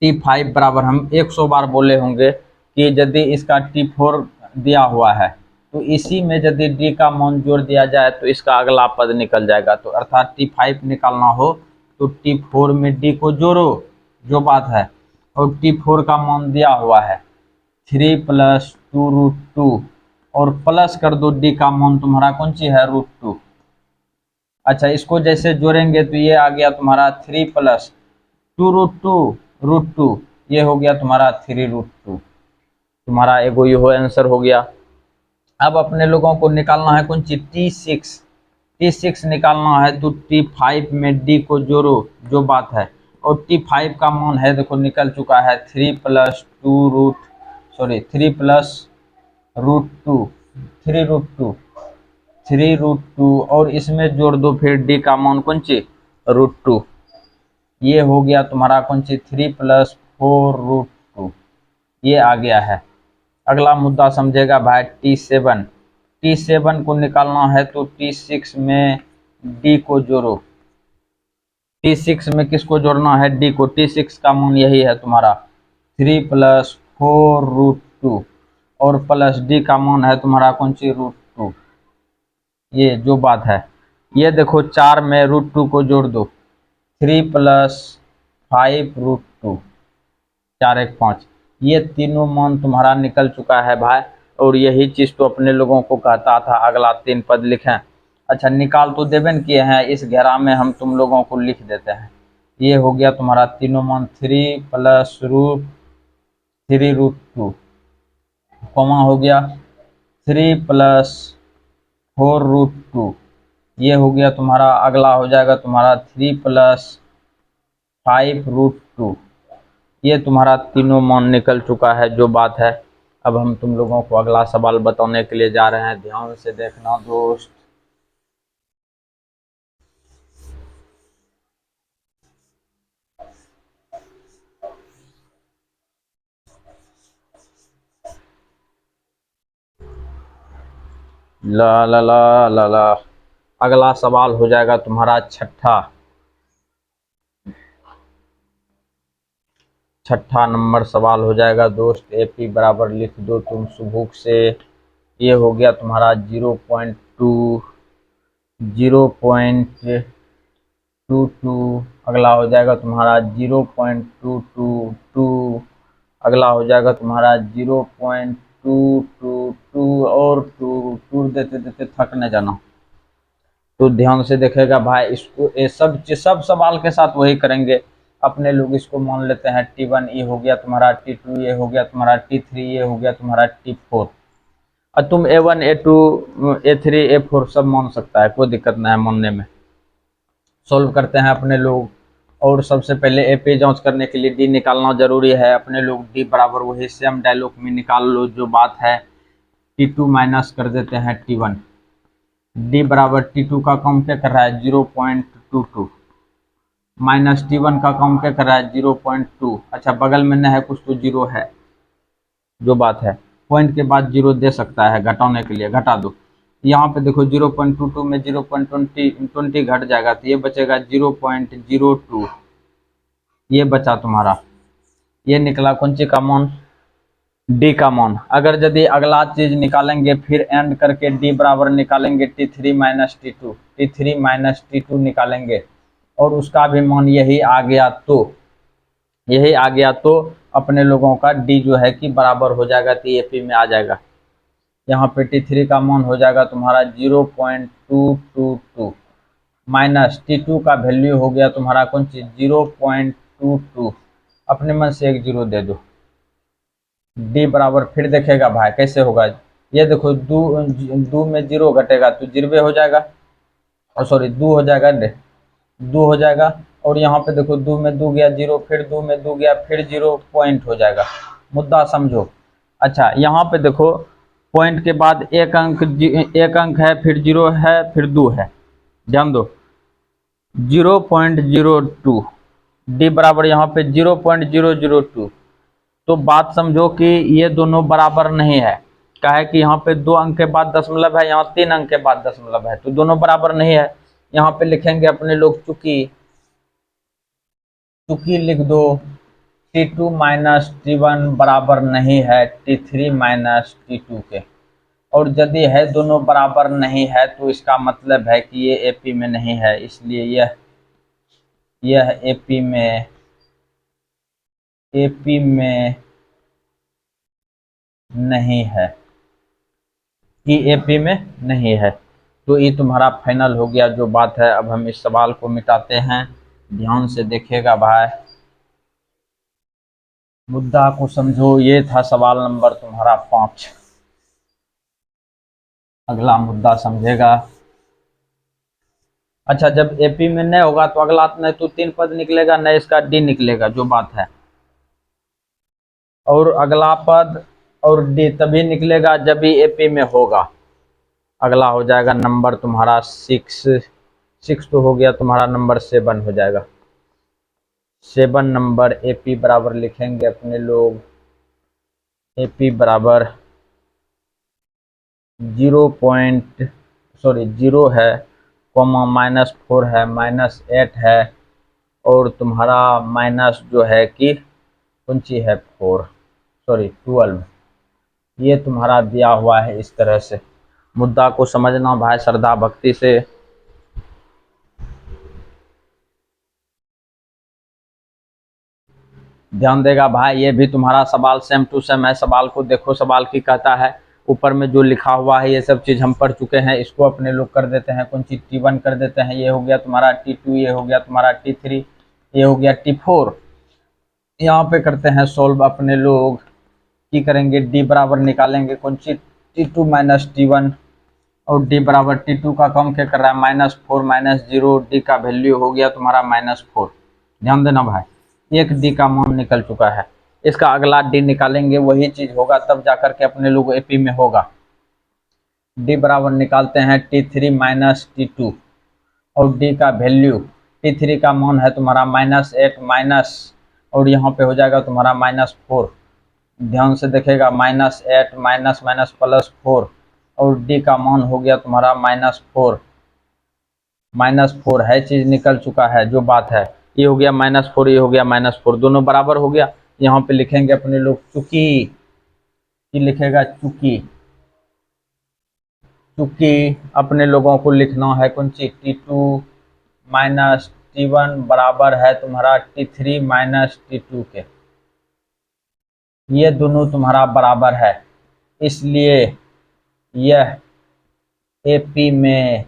T5 बराबर, हम 100 बार बोले होंगे कि यदि इसका T4 दिया हुआ है तो इसी में यदि D का मान जोड़ दिया जाए तो इसका अगला पद निकल जाएगा। तो अर्थात T5 निकालना हो तो T4 में D को जोड़ो, जो बात है, और T4 का मान दिया हुआ है 3 + 2√2 और प्लस कर दो D का मान तुम्हारा कौन सी है, √2। अच्छा, इसको जैसे जोड़ेंगे तो ये आ गया तुम्हारा 3 + 2√2 ये हो गया तुम्हारा 3√2। तुम्हारा एगो ये हो आंसर हो गया। अब अपने लोगों को निकालना है कौन सी, T6। T6 निकालना है तो T5 में D को जोड़ो, जो बात है, और T5 का मान है देखो निकल चुका है 3 + 3√2 और इसमें जोड़ दो फिर D का मान कौन सी, √2। ये हो गया तुम्हारा कौन सी, 3 + 4√2 ये आ गया है। अगला मुद्दा समझेगा भाई, T7। T7 को निकालना है तो T6 में D को जोड़ो। T6 में किसको जोड़ना है, D को। T6 का मान यही है तुम्हारा 3 + 4√2 और प्लस D का मान है तुम्हारा कौन सी, √2। ये जो बात है, ये देखो 4 में √2 को जोड़ दो, 3 + 5√2, 4 1 5। ये तीनों मान तुम्हारा निकल चुका है भाई, और यही चीज तो अपने लोगों को कहता था अगला 3 पद लिखें। अच्छा, निकाल तो देवन किए हैं, इस घेरा में हम तुम लोगों को लिख देते हैं। ये हो गया तुम्हारा तीनों मान 3 + √3√2 कॉमा हो गया 3 + 4√2। ये हो गया तुम्हारा, अगला हो जाएगा तुम्हारा 3 + 5√2। ये तुम्हारा तीनों मान निकल चुका है, जो बात है। अब हम तुम लोगों को अगला सवाल बताने के लिए जा रहे हैं, ध्यान से देखना दोस्त। ला ला ला ला ला, अगला सवाल हो जाएगा तुम्हारा छठा नंबर सवाल हो जाएगा दोस्त। AP बराबर लिख दो तुम सुबुक से। ये हो गया तुम्हारा 0.22। अगला हो जाएगा तुम्हारा 0.222। अगला हो जाएगा तुम्हारा 0.222 और 2 देते देते थक न जाना। तो ध्यान से देखेगा भाई, इसको ये सब सवाल के साथ वही करेंगे। अपने लोग इसको मान लेते हैं T1, ये हो गया तुम्हारा T2, ये हो गया तुम्हारा T3, ये हो गया तुम्हारा T4। और तुम A1 A2 A3 A4 सब मान सकता है, कोई दिक्कत नहीं है मानने में। सॉल्व करते हैं अपने लोग, और सबसे पहले AP जांच करने के लिए D निकालना जरूरी है। अपने लोग D बराबर वही सेम डायलॉग में निकाल लो, जो बात है। T2 माइनस कर देते हैं T1। D बराबर T2 का काम क्या कर रहा है, 0.22 माइनस T1 का काम क्या कर रहा है, 0.2। अच्छा, बगल में न है कुछ तो 0 है, जो बात है। पॉइंट के बाद 0 दे सकता है घटाने के लिए, घटा दो। यहाँ पे देखो 0.22 में 0.20 घट जाएगा तो ये बचेगा 0.02। ये बचा तुम्हारा, ये निकला कौन सी का मान, D का मान। अगर यदि अगला चीज निकालेंगे फिर एंड करके D बराबर निकालेंगे T3 माइनस T2 निकालेंगे, और उसका भी मान यही आ गया तो अपने लोगों का D जो है कि बराबर हो जाएगा, तो AP में आ जाएगा। यहाँ पे T3 का मान हो जाएगा तुम्हारा 0.222 माइनस T2 का वैल्यू हो गया तुम्हारा कौन सी, 0.22। अपने मन से एक 0 दे दो। D बराबर फिर देखेगा भाई कैसे होगा। ये देखो दो में 0 घटेगा तो 0 हो जाएगा, और सॉरी 2 हो जाएगा, 2 हो जाएगा। और यहाँ पे देखो 2 में 2 गया 0, फिर 2 में 2 गया फिर 0, पॉइंट हो जाएगा। मुद्दा समझो। अच्छा, यहाँ पे देखो पॉइंट के बाद एक अंक है, फिर 0 है, फिर 2 है। ध्यान दो, 0.02। D बराबर यहाँ पे 0.002। तो बात समझो कि ये दोनों बराबर नहीं है। क्या है कि यहाँ पे 2 अंक के बाद दशमलव है, यहाँ 3 अंक के बाद दशमलव है, तो दोनों बराबर नहीं है। यहाँ पे लिखेंगे अपने लोग चूंकि, चूंकि लिख दो T2 माइनस T1 बराबर नहीं है T3 माइनस T2 के, और यदि है दोनों बराबर नहीं है तो इसका मतलब है कि ये एपी में नहीं है, इसलिए यह एपी में नहीं है, कि एपी में नहीं है। तो ये तुम्हारा फाइनल हो गया जो बात है। अब हम इस सवाल को मिटाते हैं, ध्यान से देखिएगा भाई, मुद्दा को समझो। ये था सवाल नंबर तुम्हारा 5। अगला मुद्दा समझेगा। अच्छा, जब एपी में नहीं होगा तो अगला नहीं तो 3 पद निकलेगा, न इसका डी निकलेगा, जो बात है। और अगला पद और डी तभी निकलेगा जब भी एपी में होगा। अगला हो जाएगा नंबर तुम्हारा 6 तो हो गया, तुम्हारा नंबर 7 हो जाएगा। 7 नंबर एपी बराबर लिखेंगे अपने लोग, एपी बराबर 0 है, कॉमा -4 है, -8 है, और तुम्हारा माइनस जो है कि कौन सी है 12। ये तुम्हारा दिया हुआ है इस तरह से। मुद्दा को समझना भाई श्रद्धा भक्ति से। ध्यान देगा भाई, ये भी तुम्हारा सवाल सेम टू सेम है। सवाल को देखो, सवाल की कहता है, ऊपर में जो लिखा हुआ है ये सब चीज़ हम पढ़ चुके हैं। इसको अपने लोग कर देते हैं, कौन सी T1 कर देते हैं, ये हो गया तुम्हारा T2, ये हो गया तुम्हारा T3, ये हो गया T4। यहाँ पे करते हैं सोल्व अपने लोग, की करेंगे डी बराबर निकालेंगे कौन सी T2 माइनस T1, और डी बराबर T2 का कम क्या कर रहा है -4 -0, डी का वैल्यू हो गया तुम्हारा -4। ध्यान देना भाई, एक डी का मान निकल चुका है। इसका अगला डी निकालेंगे, वही चीज होगा तब जाकर के अपने लोग एपी में होगा। डी बराबर निकालते हैं T3 माइनस T2, और डी का वैल्यू, T3 का मान है तुम्हारा -8 माइनस, और यहाँ पे हो जाएगा तुम्हारा -4। ध्यान से देखेगा, -8 माइनस माइनस +4, और डी का मान हो गया तुम्हारा -4 है, चीज निकल चुका है, जो बात है। ये हो गया -4, ये हो गया -4, दोनों बराबर हो गया। यहाँ पे लिखेंगे अपने लोग चूंकि, लिखेगा चूंकि, अपने लोगों को लिखना है कौन सी T2 माइनस T1 बराबर है तुम्हारा T3 माइनस T2 के। ये दोनों तुम्हारा बराबर है, इसलिए यह एपी में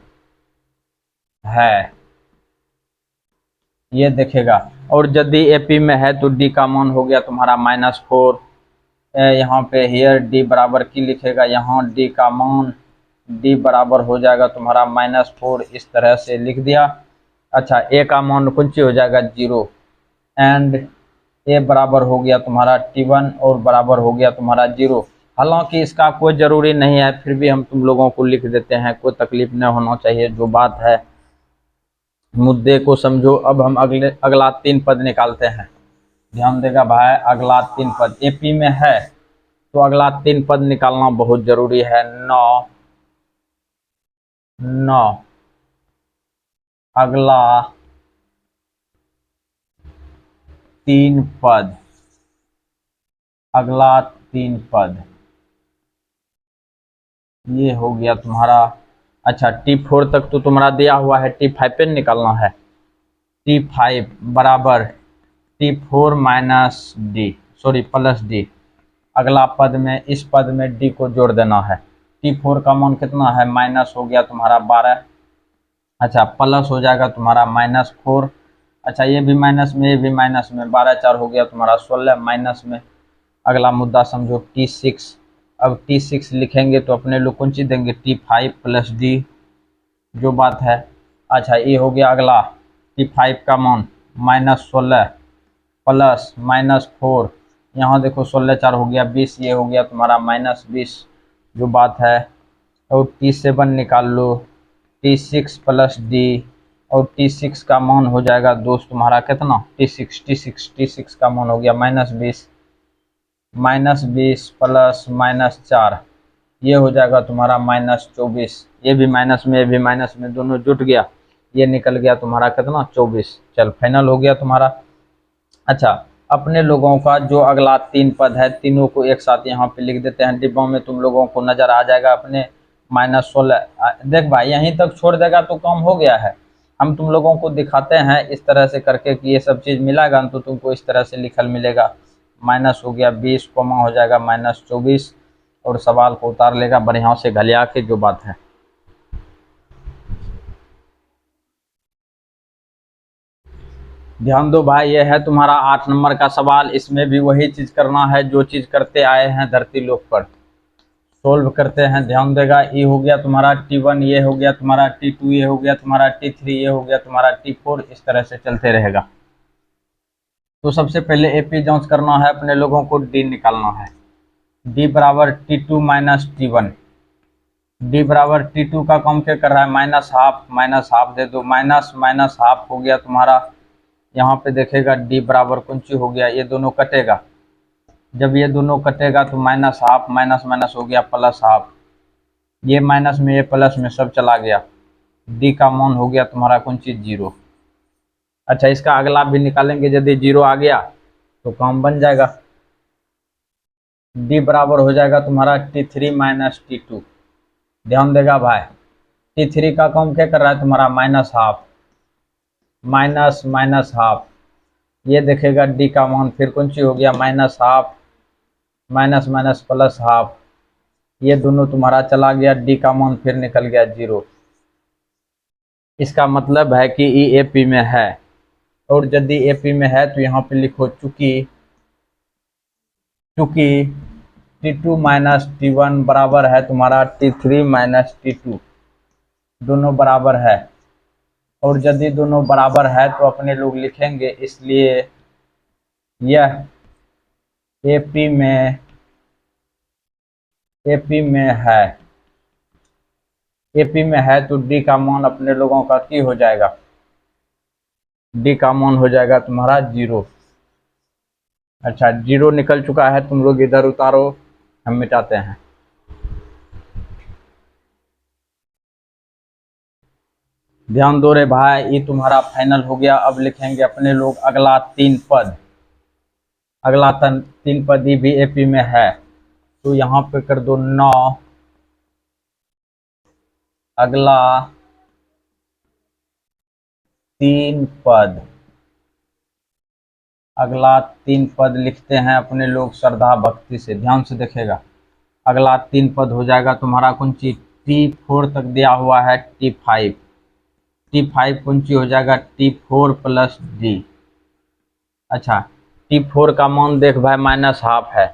है, ये देखेगा। और यदि एपी में है तो डी का मान हो गया तुम्हारा -4। यहाँ पे हियर डी बराबर की लिखेगा, यहाँ डी का मान, डी बराबर हो जाएगा तुम्हारा -4, इस तरह से लिख दिया। अच्छा, ए का मान कौन सी हो जाएगा 0, एंड ए बराबर हो गया तुम्हारा T1 और बराबर हो गया तुम्हारा 0। हालांकि इसका कोई ज़रूरी नहीं है, फिर भी हम तुम लोगों को लिख देते हैं, कोई तकलीफ नहीं होना चाहिए, जो बात है। मुद्दे को समझो। अब हम अगला 3 पद निकालते हैं। ध्यान देगा भाई, अगला 3 पद एपी में है तो अगला 3 पद निकालना बहुत जरूरी है। 9 अगला 3 पद, अगला 3 पद ये हो गया तुम्हारा। अच्छा, T4 तक तो तुम्हारा दिया हुआ है, T5 पे निकालना है। T5 बराबर T4 minus D, sorry plus D. अगला पद में, इस पद में डी को जोड़ देना है। T4 का मान कितना है, माइनस हो गया तुम्हारा 12। अच्छा, प्लस हो जाएगा तुम्हारा -4। अच्छा, ये भी माइनस में, ये भी माइनस में, 12 4 हो गया तुम्हारा 16 माइनस में। अगला मुद्दा समझो T6। अब T6 लिखेंगे तो अपने लोग कौन सी देंगे T5 प्लस डी, जो बात है। अच्छा, ये हो गया अगला T5 का मान -16 प्लस -4, यहाँ देखो 16 4 हो गया 20, ये हो गया तुम्हारा -20, जो बात है। और T7 निकाल लो, T6 प्लस डी, और T6 का मान हो जाएगा दोस्त तुम्हारा कितना, T6 का मान हो गया -20 प्लस -4, ये हो जाएगा तुम्हारा -24, ये भी माइनस में, ये भी माइनस में, दोनों जुट गया, ये निकल गया तुम्हारा कितना 24। चल फाइनल हो गया तुम्हारा। अच्छा, अपने लोगों का जो अगला 3 पद है, तीनों को एक साथ यहाँ पे लिख देते हैं। डिब्बों में तुम लोगों को नजर आ जाएगा अपने -16। देख भाई यहीं तक छोड़ देगा तो कम हो गया है। हम तुम लोगों को दिखाते हैं इस तरह से करके कि ये सब चीज़ मिलेगा तो तुमको इस तरह से लिखल मिलेगा। माइनस हो गया 20, कोमा हो जाएगा -24 और सवाल को उतार लेगा बढ़िया से घलिया के, जो बात है। ध्यान दो भाई, ये है तुम्हारा 8 नंबर का सवाल। इसमें भी वही चीज करना है जो चीज करते आए हैं धरती लोक पर। सोल्व करते हैं, ध्यान देगा। ई हो गया तुम्हारा T1, ये हो गया तुम्हारा T2, ये हो गया तुम्हारा T3, ये हो गया तुम्हारा T4, इस तरह से चलते रहेगा। तो सबसे पहले एपी जांच करना है, अपने लोगों को डी निकालना है। डी बराबर T2 माइनस T1। डी बराबर T2 का कम क्या कर रहा है, -12, -12 दे दो, माइनस माइनस हाफ हो गया तुम्हारा। यहाँ पे देखेगा डी बराबर कुंची हो गया, ये दोनों कटेगा। जब ये दोनों कटेगा तो -12, माइनस माइनस हो गया +12, ये माइनस में ये प्लस में सब चला गया। डी का मान हो गया तुम्हारा कुंची 0। अच्छा, इसका अगला भी निकालेंगे, यदि 0 आ गया तो काम बन जाएगा। डी बराबर हो जाएगा तुम्हारा T3 माइनस T2। ध्यान देगा भाई, T3 का काम क्या कर रहा है तुम्हारा, -12, माइनस माइनस हाफ, ये देखेगा डी का मान फिर कौन सी हो गया, -12, माइनस माइनस +12, ये दोनों तुम्हारा चला गया, डी का मान फिर निकल गया 0। इसका मतलब है कि ई एपी में है। और यदि एपी में है तो यहाँ पे लिखो चूंकि चूंकि T2 माइनस T1 बराबर है तुम्हारा T3 माइनस T2, दोनों बराबर है। और यदि दोनों बराबर है तो अपने लोग लिखेंगे, इसलिए यह एपी में है। एपी में है तो डी का मान अपने लोगों का की हो जाएगा, डी का मान हो जाएगा तुम्हारा 0। अच्छा, 0 निकल चुका है, तुम लोग इधर उतारो, हम मिटाते हैं। ध्यान दो रे भाई, ये तुम्हारा फाइनल हो गया। अब लिखेंगे अपने लोग अगला 3 पद। अगला 3 पद ये भी एपी में है, तो यहाँ पे कर दो 9। अगला 3 पद, अगला 3 पद लिखते हैं अपने लोग श्रद्धा भक्ति से, ध्यान से देखेगा। अगला 3 पद हो जाएगा तुम्हारा कौन सी, T4 तक दिया हुआ है T5। T5 कौन सी हो जाएगा, T4 प्लस डी। अच्छा, T4 का मान देख भाई -12 है,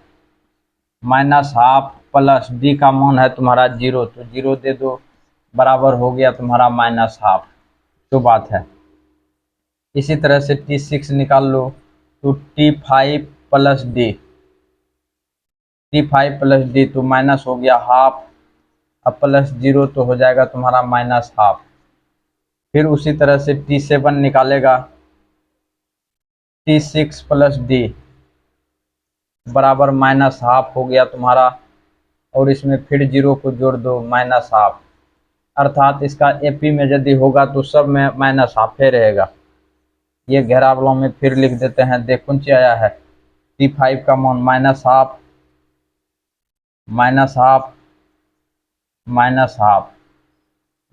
-12 प्लस डी का मान है तुम्हारा 0, तो 0 दे दो, बराबर हो गया तुम्हारा -12, जो बात है। इसी तरह से T6 निकाल लो, तो T5 plus D, T5 plus D तो माइनस हो गया हाफ, अब प्लस 0 तो हो जाएगा तुम्हारा -12। फिर उसी तरह से T7 निकालेगा, T6 प्लस डी बराबर -12 हो गया तुम्हारा, और इसमें फिर 0 को जोड़ दो, -12। अर्थात इसका एपी में यदि होगा तो सब में -12 रहेगा। ये घेरावलों में फिर लिख देते हैं, देख कौन सी आया है, T5 का मान -12, -12, -12,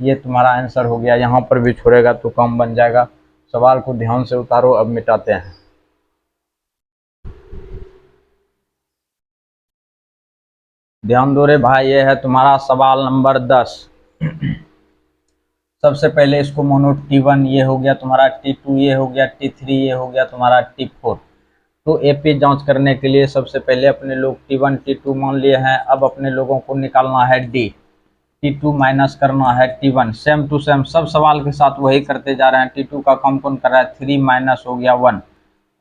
ये तुम्हारा आंसर हो गया। यहाँ पर भी छोड़ेगा तो कम बन जाएगा। सवाल को ध्यान से उतारो, अब मिटाते हैं। ध्यान दो रे भाई, ये है तुम्हारा सवाल नंबर 10। सबसे पहले इसको मानो T1, ये हो गया तुम्हारा T2, ये हो गया T3, ये हो गया तुम्हारा T4। तो एपी जांच करने के लिए सबसे पहले अपने लोग T1 T2 मान लिए हैं। अब अपने लोगों को निकालना है डी, T2 माइनस करना है T1। सेम टू सेम सब सवाल के साथ वही करते जा रहे हैं। T2 का कम कौन कर रहा है, 3 माइनस हो गया 1,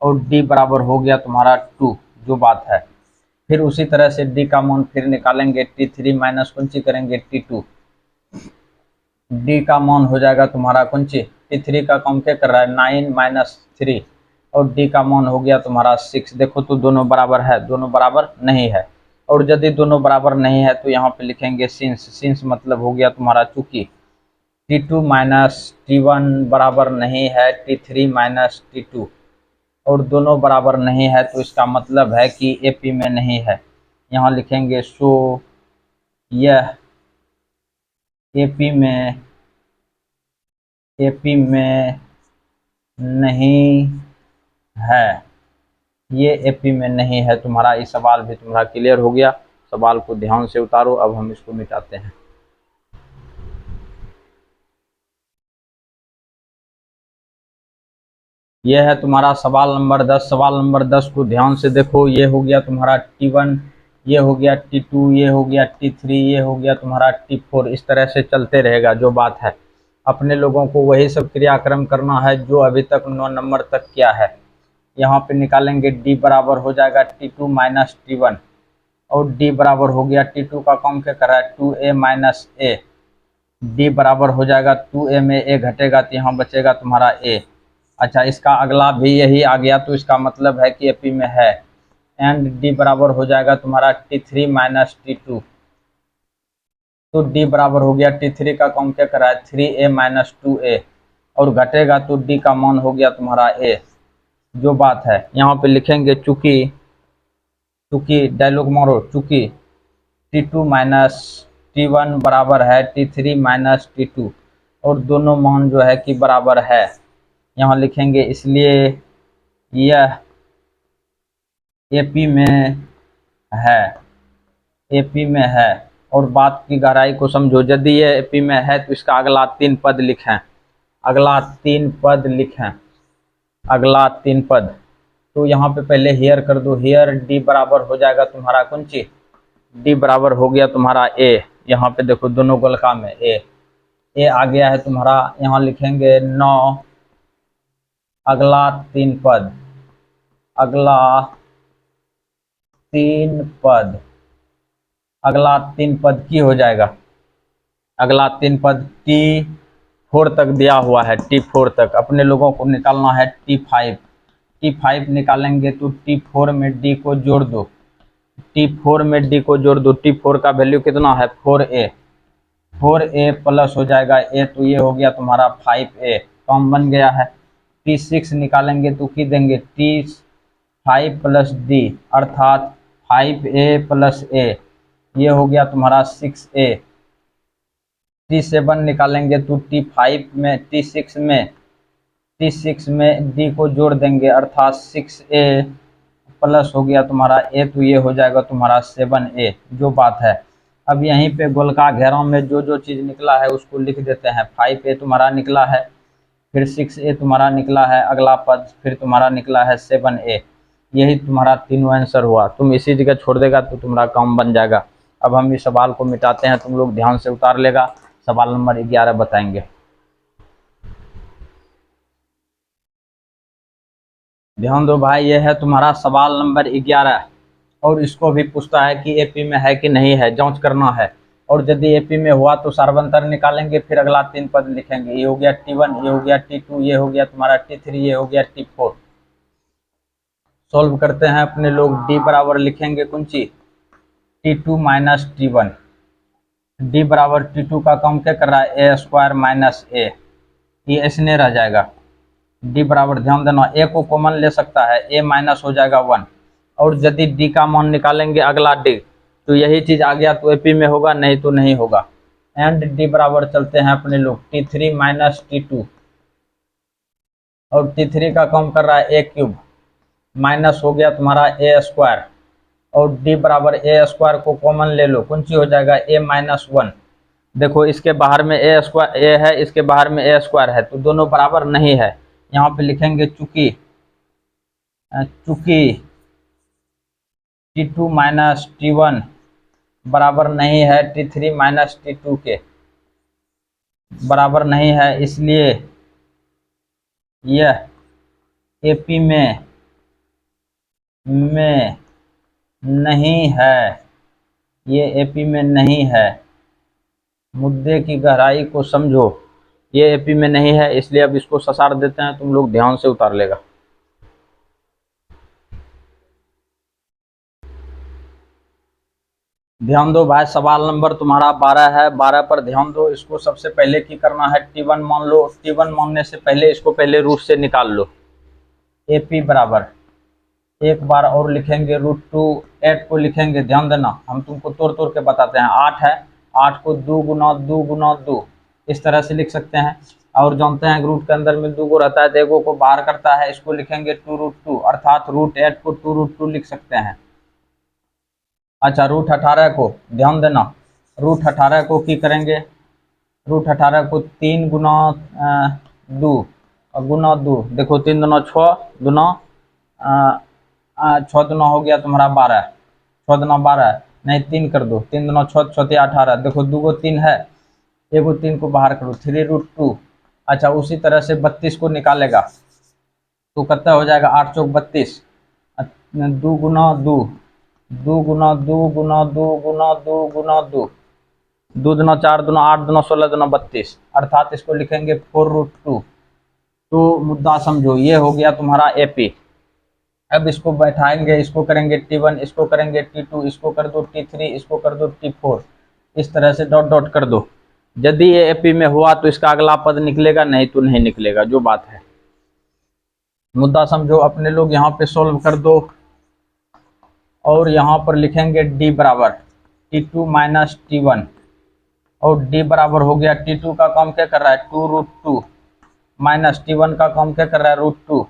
और डी बराबर हो गया तुम्हारा 2, जो बात है। फिर उसी तरह से डी का मान फिर निकालेंगे, T3 माइनस कौन सी करेंगे, T2। डी का मान हो जाएगा तुम्हारा कौन सी, T3 का कम क्या कर रहा है, 9 माइनस 3, और डी का मान हो गया तुम्हारा 6। देखो तो दोनों बराबर है, दोनों बराबर नहीं है, और यदि दोनों बराबर नहीं है तो यहाँ पे लिखेंगे सिंस। सिंस मतलब हो गया तुम्हारा चूंकि T2 माइनस T1 बराबर नहीं है T3 माइनस T2 और दोनों बराबर नहीं है तो इसका मतलब है कि AP में नहीं है। यहाँ लिखेंगे सो यह AP में नहीं है, ये AP में नहीं है तुम्हारा। ये सवाल भी तुम्हारा क्लियर हो गया। सवाल को ध्यान से उतारो। अब हम इसको मिटाते हैं। यह है तुम्हारा सवाल नंबर 10। सवाल नंबर 10 को ध्यान से देखो। ये हो गया तुम्हारा T1, ये हो गया T2, ये हो गया T3, ये हो गया तुम्हारा T4। इस तरह से चलते रहेगा। जो बात है अपने लोगों को वही सब क्रियाक्रम करना है जो अभी तक 9 नंबर तक किया है। यहाँ पे निकालेंगे D बराबर हो जाएगा T2 माइनस T1 और D बराबर हो गया T2 का कौन क्या कर रहा है 2A माइनस A। D बराबर हो जाएगा 2A में A घटेगा तो यहाँ बचेगा तुम्हारा A। अच्छा, इसका अगला भी यही आ गया तो इसका मतलब है कि AP में है। एंड D बराबर हो जाएगा तुम्हारा T3 माइनस T2। तो D बराबर हो गया T3 का कौन क्या करा है 3A माइनस 2A और घटेगा तो D का मान हो गया तुम्हारा A। जो बात है यहाँ पे लिखेंगे चूंकि, चूंकि डायलॉग मारो, चूंकि T2 माइनस T1 बराबर है T3 माइनस T2 और दोनों मान जो है कि बराबर है। यहाँ लिखेंगे इसलिए यह AP में है, AP में है। और बात की गहराई को समझो। यदि ये AP में है तो इसका अगला 3 पद लिखें, अगला 3 पद लिखें, अगला 3 पद। तो यहाँ पे पहले हेयर कर दो। हेयर D बराबर हो जाएगा तुम्हारा कौन चीज D बराबर हो गया तुम्हारा A। यहाँ पे देखो दोनों गोलका में A आ गया है तुम्हारा। यहाँ लिखेंगे 9 अगला 3 पद, अगला 3 पद, अगला 3 पद की हो जाएगा। अगला 3 पद T4 तक दिया हुआ है। T4 तक अपने लोगों को निकालना है T5। T5 निकालेंगे तो T4 में D को जोड़ दो, T4 में D को जोड़ दो। T4 का वैल्यू कितना है 4A, 4A प्लस हो जाएगा A तो ये हो गया तुम्हारा 5A कम बन गया है। T6 निकालेंगे तो की देंगे T5 प्लस D अर्थात 5A प्लस A, ये हो गया तुम्हारा 6A। T7 निकालेंगे तो T5 में T6 में D को जोड़ देंगे अर्थात 6A प्लस हो गया तुम्हारा A तो ये हो जाएगा तुम्हारा 7A। जो बात है अब यहीं पे गोलका घेराव में जो जो चीज़ निकला है उसको लिख देते हैं। 5A तुम्हारा निकला है, फिर 6A तुम्हारा निकला है अगला पद, फिर तुम्हारा निकला है 7A। यही तुम्हारा तीनों आंसर हुआ। तुम इसी जगह छोड़ देगा तो तुम्हारा काम बन जाएगा। अब हम इस सवाल को मिटाते हैं, तुम लोग ध्यान से उतार लेगा। सवाल नंबर 11 बताएंगे। ध्यान दो भाई, यह है तुम्हारा सवाल नंबर 11 और इसको भी पूछता है कि AP में है कि नहीं है, जांच करना है। और यदि AP में हुआ तो सार्वंतर निकालेंगे, फिर अगला 3 पद लिखेंगे। ये हो गया T1, ये हो गया T2, ये हो गया तुम्हारा T3, ये हो गया T4। सॉल्व करते हैं अपने लोग। D बराबर लिखेंगे कौन सी T2 माइनस T1। D बराबर T2 का काम क्या कर रहा है A स्क्वायर माइनस A, ये ऐसे रह जाएगा। D बराबर ध्यान देना A को कॉमन ले सकता है, A माइनस हो जाएगा 1। और यदि D का मान निकालेंगे अगला D तो यही चीज आ गया तो AP में होगा, नहीं तो नहीं होगा। एंड D बराबर चलते हैं अपने लोग T3 माइनस T2 और T3 का कम कर रहा है A क्यूब माइनस हो गया तुम्हारा A स्क्वायर और D बराबर A स्क्वायर को कॉमन ले लो, कौन सी हो जाएगा A माइनस 1। देखो इसके बाहर में A स्क्वायर A है, इसके बाहर में A स्क्वायर है तो दोनों बराबर नहीं है। यहाँ पे लिखेंगे चूंकि चूंकि T2 माइनस T1 बराबर नहीं है T3 माइनस T2 के, बराबर नहीं है, इसलिए यह AP में नहीं है, ये AP में नहीं है। मुद्दे की गहराई को समझो। ये AP में नहीं है इसलिए अब इसको ससार देते हैं, तुम लोग ध्यान से उतार लेगा। ध्यान दो भाई, सवाल नंबर तुम्हारा 12 है। 12 पर ध्यान दो। इसको सबसे पहले की करना है, T1 मान लो। T1 मानने से पहले इसको पहले रूट से निकाल लो। AP बराबर, एक बार और लिखेंगे √2। 8 को लिखेंगे, ध्यान देना हम तुमको तोड़ तोड़ के बताते हैं। 8 है, 8 को 2 गुना 2 गुना 2 इस तरह से लिख सकते हैं। और जानते हैं रूट के अंदर में 2 गो रहता है तो एगो को बाहर करता है, इसको लिखेंगे 2√2, अर्थात √8 को 2√2 लिख सकते हैं। अच्छा, √18 को ध्यान देना, √18 को की करेंगे, √18 को 3 गुना 2 और गुना 2, देखो 3 दूना 6, दूना 6 दूना हो गया तुम्हारा 12, 6 दूना 12, नहीं 3 कर दो, 3 दूना 6, 6 18, देखो 2 गो 3 है, एगो 3 को बाहर करो, 3√2। अच्छा, उसी तरह से 32 को निकालेगा तो कितना हो जाएगा, 8 चौक 32, 2 गुना 2, 2 गुना 2 गुना 2 गुना 2 गुना 2, 2 दूना 4 दूना 8 दूना 16 दूना 32, अर्थात इसको लिखेंगे 4√2। तो मुद्दा समझो, ये हो गया तुम्हारा AP। अब इसको बैठाएंगे, इसको करेंगे T1, इसको करेंगे T2, इसको कर दो T3, इसको कर दो T4, इस तरह से डॉट डॉट कर दो। यदि ये AP में हुआ तो इसका अगला पद निकलेगा, नहीं तो नहीं निकलेगा, जो बात है। मुद्दा समझो, अपने लोग यहाँ पे सोल्व कर दो और यहाँ पर लिखेंगे D बराबर T2 माइनस T1, और D बराबर हो गया, T2 का काम क्या कर रहा है, 2√2 माइनस T1 का काम क्या कर रहा है, √2,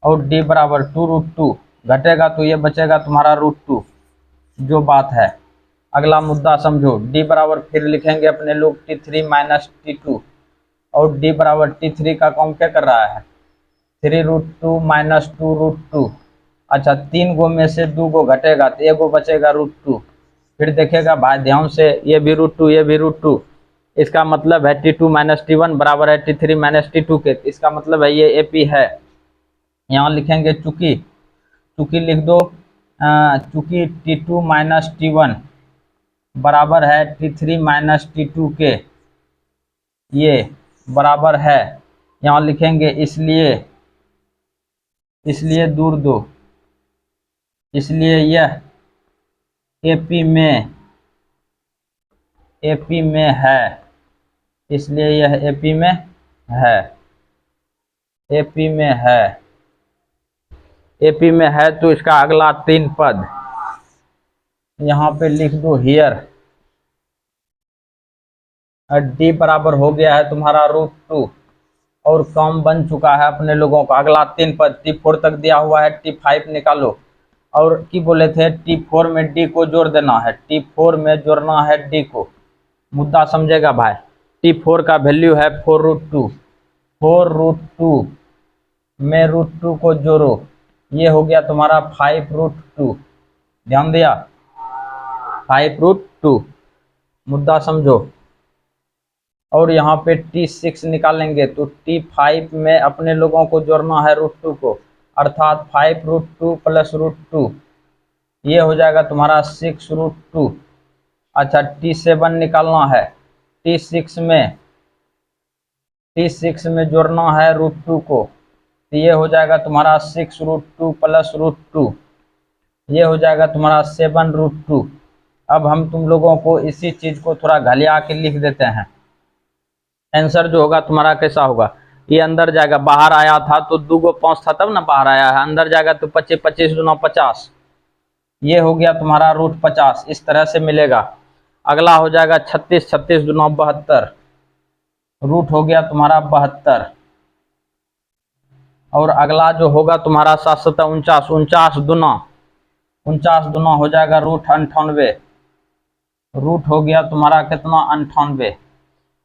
और D बराबर 2√2, घटेगा तो ये बचेगा तुम्हारा √2, जो बात है। अगला मुद्दा समझो, D बराबर फिर लिखेंगे अपने लोग T3 माइनस T2, और D बराबर T3 का काम क्या कर रहा है, 3√2 माइनस 2√2। अच्छा, 3 गो में से 2 गो घटेगा तो एगो बचेगा √2। फिर देखेगा भाई ध्यान से, ये भी √2, ये भी √2, इसका मतलब है T2 माइनस T1 बराबर है T3 माइनस T2 के, इसका मतलब है ये AP है। यहाँ लिखेंगे चूंकि, चूंकि लिख दो, चूंकि T2 माइनस T1 बराबर है T3 माइनस T2 के, ये बराबर है, यहाँ लिखेंगे इसलिए, इसलिए दूर दो, इसलिए यह AP में, AP में है, इसलिए यह AP में है, AP में है, AP में है। तो इसका अगला 3 पद यहाँ पे लिख दो हियर। D बराबर हो गया है तुम्हारा √2, और काम बन चुका है अपने लोगों का। अगला 3 पद T4 तक दिया हुआ है, T5 निकालो। और की बोले थे, T4 में D को जोड़ देना है, T4 में जोड़ना है D को। मुद्दा समझेगा भाई, T4 का वैल्यू है 4√2, 4√2 में √2 को जोड़ो, ये हो गया तुम्हारा 5√2, ध्यान दिया, 5√2। मुद्दा समझो, और यहाँ पे T6 निकालेंगे तो T5 में अपने लोगों को जोड़ना है √2 को, अर्थात 5√2 प्लस √2, ये हो जाएगा तुम्हारा 6√2। अच्छा, T7 निकालना है, T6 में जोड़ना है √2 को, तो ये हो जाएगा तुम्हारा 6√2 प्लस √2, ये हो जाएगा तुम्हारा 7√2। अब हम तुम लोगों को इसी चीज को थोड़ा घलिया के लिख देते हैं। आंसर जो होगा तुम्हारा कैसा होगा, ये अंदर जाएगा, बाहर आया था तो 2 गो 5 था तब ना बाहर आया है, अंदर जाएगा तो 25, 25 दूना 50, ये हो गया तुम्हारा √50, इस तरह से मिलेगा। अगला हो जाएगा 36, 36 दूना 72, रूट हो गया तुम्हारा 72। और अगला जो होगा तुम्हारा 7 7 49, 49 दूना हो जाएगा √98, रूट हो गया तुम्हारा कितना, 98।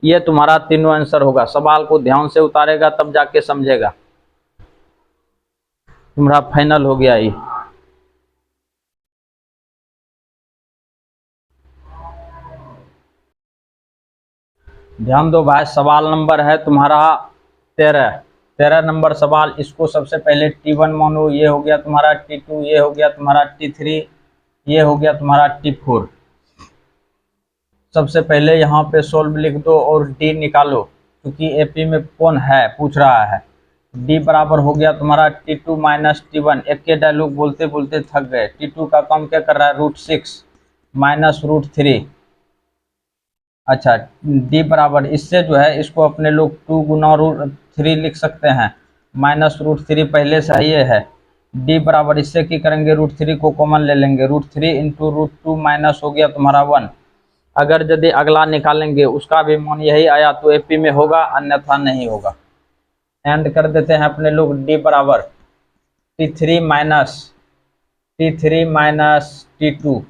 ये तुम्हारा तीनों आंसर होगा। सवाल को ध्यान से उतारेगा तब जाके समझेगा, तुम्हारा फाइनल हो गया ये। ध्यान दो भाई, सवाल नंबर है तुम्हारा 13 नंबर सवाल। इसको सबसे पहले T1 मानो, ये हो गया तुम्हारा T2, ये हो गया तुम्हारा T3, ये हो गया तुम्हारा T4। सबसे पहले यहाँ पे सोल्व लिख दो और D निकालो, क्योंकि AP में कौन है पूछ रहा है। D बराबर हो गया तुम्हारा T2 माइनस T1, एक के डायलॉग बोलते बोलते थक गए। T2 का काम क्या कर रहा है, √6, -√3। अच्छा, d बराबर इससे जो है इसको अपने लोग 2 गुना √3 लिख सकते हैं। -√3 पहले से ही है। d बराबर इससे की करेंगे, √3 को कॉमन ले लेंगे, √3 इंटू √2 माइनस हो गया तुम्हारा 1। अगर यदि अगला निकालेंगे उसका भी मान यही आया तो एपी में होगा, अन्यथा नहीं होगा। एंड कर देते हैं अपने लोग, d बराबर T3 माइनस T2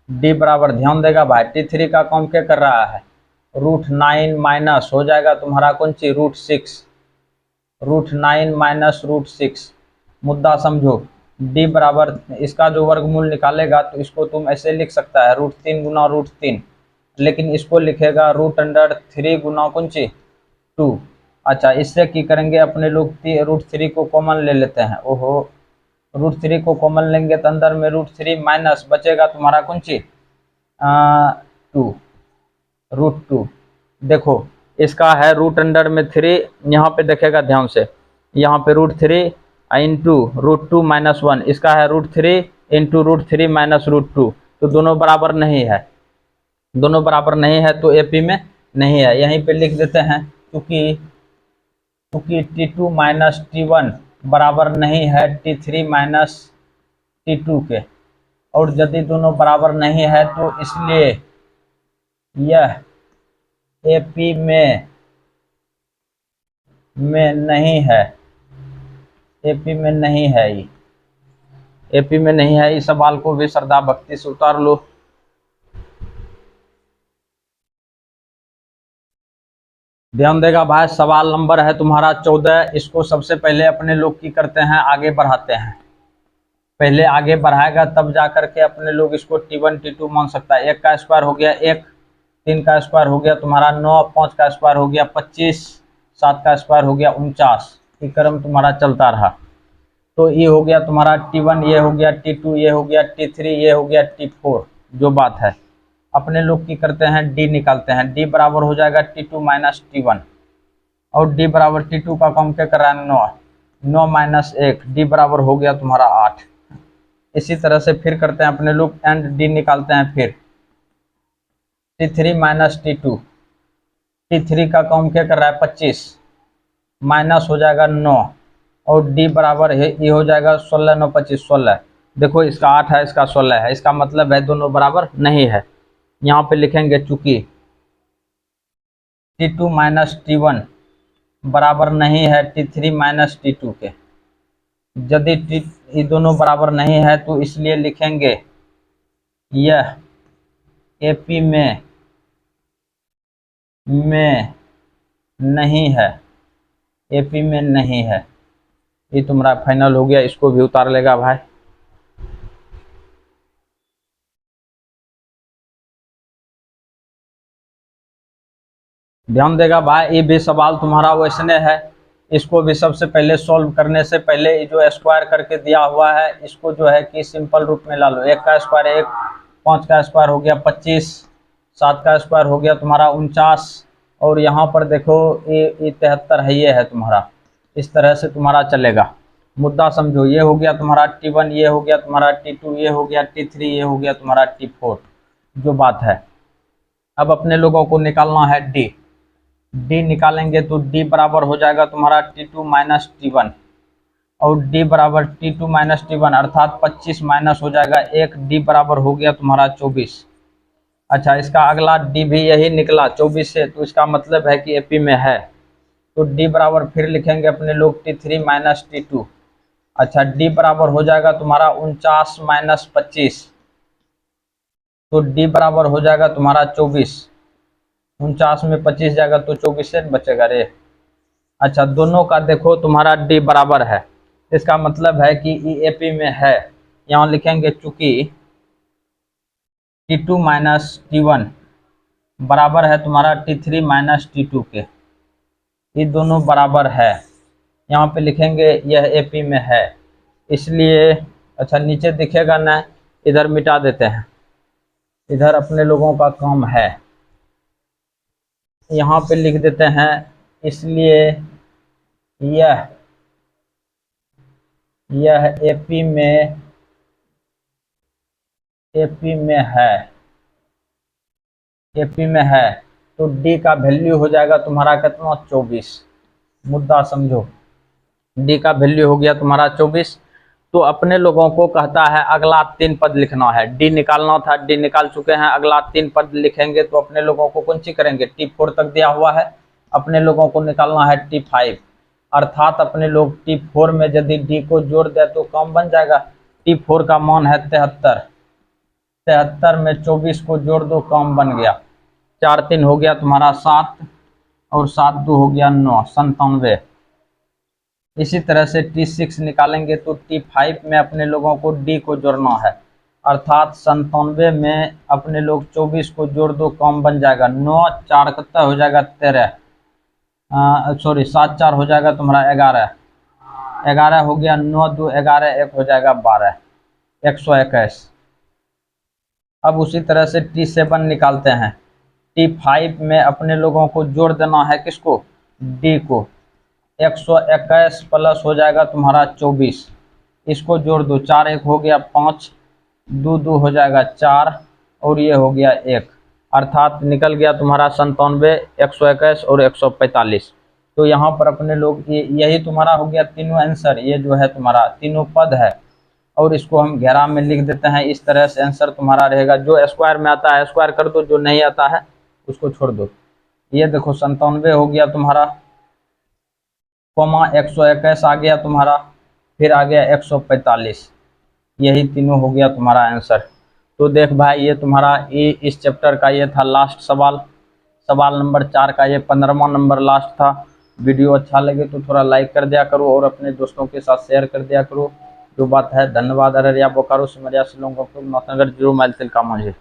d बराबर, ध्यान देगा भाई, T3 का कौन क्या कर रहा है, √9 माइनस हो जाएगा तुम्हारा कौन सी, √6, √9 माइनस √6। मुद्दा समझो, d बराबर इसका जो वर्गमूल निकालेगा तो इसको तुम ऐसे लिख सकता है, √3 गुना √3, लेकिन इसको लिखेगा √3 गुना कौन सी 2। अच्छा, इससे की करेंगे अपने लोग, √3 को कॉमन ले लेते हैं। ओहो, √3 को कॉमन लेंगे तो अंदर में √3 माइनस बचेगा तुम्हारा कौन सी 2, √2। देखो इसका है रूट अंडर में 3, यहाँ पे देखेगा ध्यान से, यहाँ पे √3 इंटू √2 माइनस 1, इसका है √3 इंटू √3 माइनस √2, तो दोनों बराबर नहीं है, दोनों बराबर नहीं है तो एपी में नहीं है। यहीं पे लिख देते हैं, क्योंकि T2 माइनस T1 बराबर नहीं है T3 माइनस T2 के, और यदि दोनों बराबर नहीं है तो इसलिए यह एपी में नहीं है, एपी में नहीं है, एपी में नहीं है। इस सवाल को भी श्रद्धा भक्ति से उतार लो। ध्यान देगा भाई, सवाल नंबर है तुम्हारा 14। इसको सबसे पहले अपने लोग की करते हैं, आगे बढ़ाते हैं, पहले आगे बढ़ाएगा तब जा करके अपने लोग इसको T1 T2 मान सकता है। 1 का स्क्वायर हो गया 1, 3 का स्क्वायर हो गया तुम्हारा 9, 5 का स्क्वायर हो गया 25, 7 का स्क्वायर हो गया 49, ये क्रम तुम्हारा चलता रहा। तो ये हो गया तुम्हारा T1, ये हो गया T2, ये हो गया T3, ये हो गया T4। जो बात है अपने लोग की करते हैं, D निकालते हैं। D बराबर हो जाएगा T2 माइनस T1, और D बराबर T2 का कॉम क्या कर रहा है, 9, 9 माइनस 1, D बराबर हो गया तुम्हारा 8। इसी तरह से फिर करते हैं अपने लोग, एंड D निकालते हैं। फिर T3 माइनस T2, T3 का कॉम क्या कर रहा है 25, माइनस हो जाएगा 9, और D बराबर है, ये हो जाएगा 16, 9 25 16। देखो इसका 8 है, इसका 16 है, इसका मतलब है दोनों बराबर नहीं है। यहाँ पे लिखेंगे चूंकि T2 माइनस T1 बराबर नहीं है T3 माइनस T2 के, यदि ये दोनों बराबर नहीं है तो इसलिए लिखेंगे यह एपी में नहीं है, एपी में नहीं है। ये तुम्हारा फाइनल हो गया, इसको भी उतार लेगा भाई। ध्यान देगा भाई, ये भी सवाल तुम्हारा वैसने है। इसको भी सबसे पहले सॉल्व करने से पहले जो स्क्वायर करके दिया हुआ है इसको जो है कि सिंपल रूप में ला लो। 1 का स्क्वायर 1, 5 का स्क्वायर हो गया 25, 7 का स्क्वायर हो गया तुम्हारा 49, और यहाँ पर देखो ये 73 है, ये है तुम्हारा। इस तरह से तुम्हारा चलेगा। मुद्दा समझो, ये हो गया तुम्हारा T1, ये हो गया तुम्हारा T2, ये हो गया T3, ये हो गया तुम्हारा T4। जो बात है अब अपने लोगों को निकालना है D निकालेंगे तो D बराबर हो जाएगा तुम्हारा T2 माइनस T1, और D बराबर T2 माइनस T1 अर्थात 25 माइनस हो जाएगा 1, D बराबर हो गया तुम्हारा 24। अच्छा, इसका अगला D भी यही निकला 24 से, तो इसका मतलब है कि एपी में है। तो D बराबर फिर लिखेंगे अपने लोग T3 माइनस T2। अच्छा, D बराबर हो जाएगा तुम्हारा 49 माइनस 25, तो D बराबर हो जाएगा तुम्हारा 24। 49 में 25 जाएगा तो 24 से बचेगा रे। अच्छा, दोनों का देखो तुम्हारा D बराबर है, इसका मतलब है कि ई एपी में है। यहाँ लिखेंगे चूंकि T2 माइनस T1 बराबर है तुम्हारा T3 माइनस T2 के, ये दोनों बराबर है। यहाँ पे लिखेंगे यह एपी में है, इसलिए अच्छा नीचे दिखेगा ना, इधर मिटा देते हैं, इधर अपने लोगों का काम है, यहाँ पे लिख देते हैं। इसलिए यह एपी में एपी में है, एपी में है, तो डी का वैल्यू हो जाएगा तुम्हारा कितना 24। मुद्दा समझो, डी का वैल्यू हो गया तुम्हारा 24। तो अपने लोगों को कहता है अगला 3 पद लिखना है, डी निकालना था, डी निकाल चुके हैं, अगला 3 पद लिखेंगे। तो अपने लोगों को कौन सी करेंगे, T4 तक दिया हुआ है, अपने लोगों को निकालना है T5, अर्थात अपने लोग T4 में यदि डी को जोड़ दे तो कम बन जाएगा। T4 का मान है 73, 73 में 24 को जोड़ दो, कम बन गया, 4 3 हो गया तुम्हारा 7 और 7 2 हो गया 9, 97। इसी तरह से T6 निकालेंगे तो T5 में अपने लोगों को डी को जोड़ना है, अर्थात 97 में अपने लोग 24 को जोड़ दो, कम बन जाएगा, 9 4 कितना हो जाएगा 13, सॉरी 7 4 हो जाएगा तुम्हारा 11, 11 हो गया, 9 2 11, 1 हो जाएगा 12, 121। अब उसी तरह से T7 निकालते हैं, T5 में अपने लोगों को जोड़ देना है किसको, डी को, 121 प्लस हो जाएगा तुम्हारा 24, इसको जोड़ दो, 4 1 हो गया 5, 2 2 हो जाएगा 4 और ये हो गया 1, अर्थात निकल गया तुम्हारा 97, 121 और 145। तो यहाँ पर अपने लोग यही तुम्हारा हो गया तीनों आंसर, ये जो है तुम्हारा तीनों पद है, और इसको हम घेरा में लिख देते हैं। इस तरह से आंसर तुम्हारा रहेगा, जो स्क्वायर में आता है स्क्वायर कर दो, जो नहीं आता है उसको छोड़ दो। ये देखो 97 हो गया तुम्हारा, कोमा 121 आ गया तुम्हारा, फिर आ गया 145, यही तीनों हो गया तुम्हारा आंसर। तो देख भाई, ये तुम्हारा इस चैप्टर का ये था लास्ट सवाल, सवाल नंबर 4 का ये 15वां नंबर लास्ट था। वीडियो अच्छा लगे तो थोड़ा लाइक कर दिया करो और अपने दोस्तों के साथ शेयर कर दिया करो। जो बात है, धन्यवाद। अररिया बोकारो सिमरिया शिलोंग नगर 0 माइल तिलका मुझे।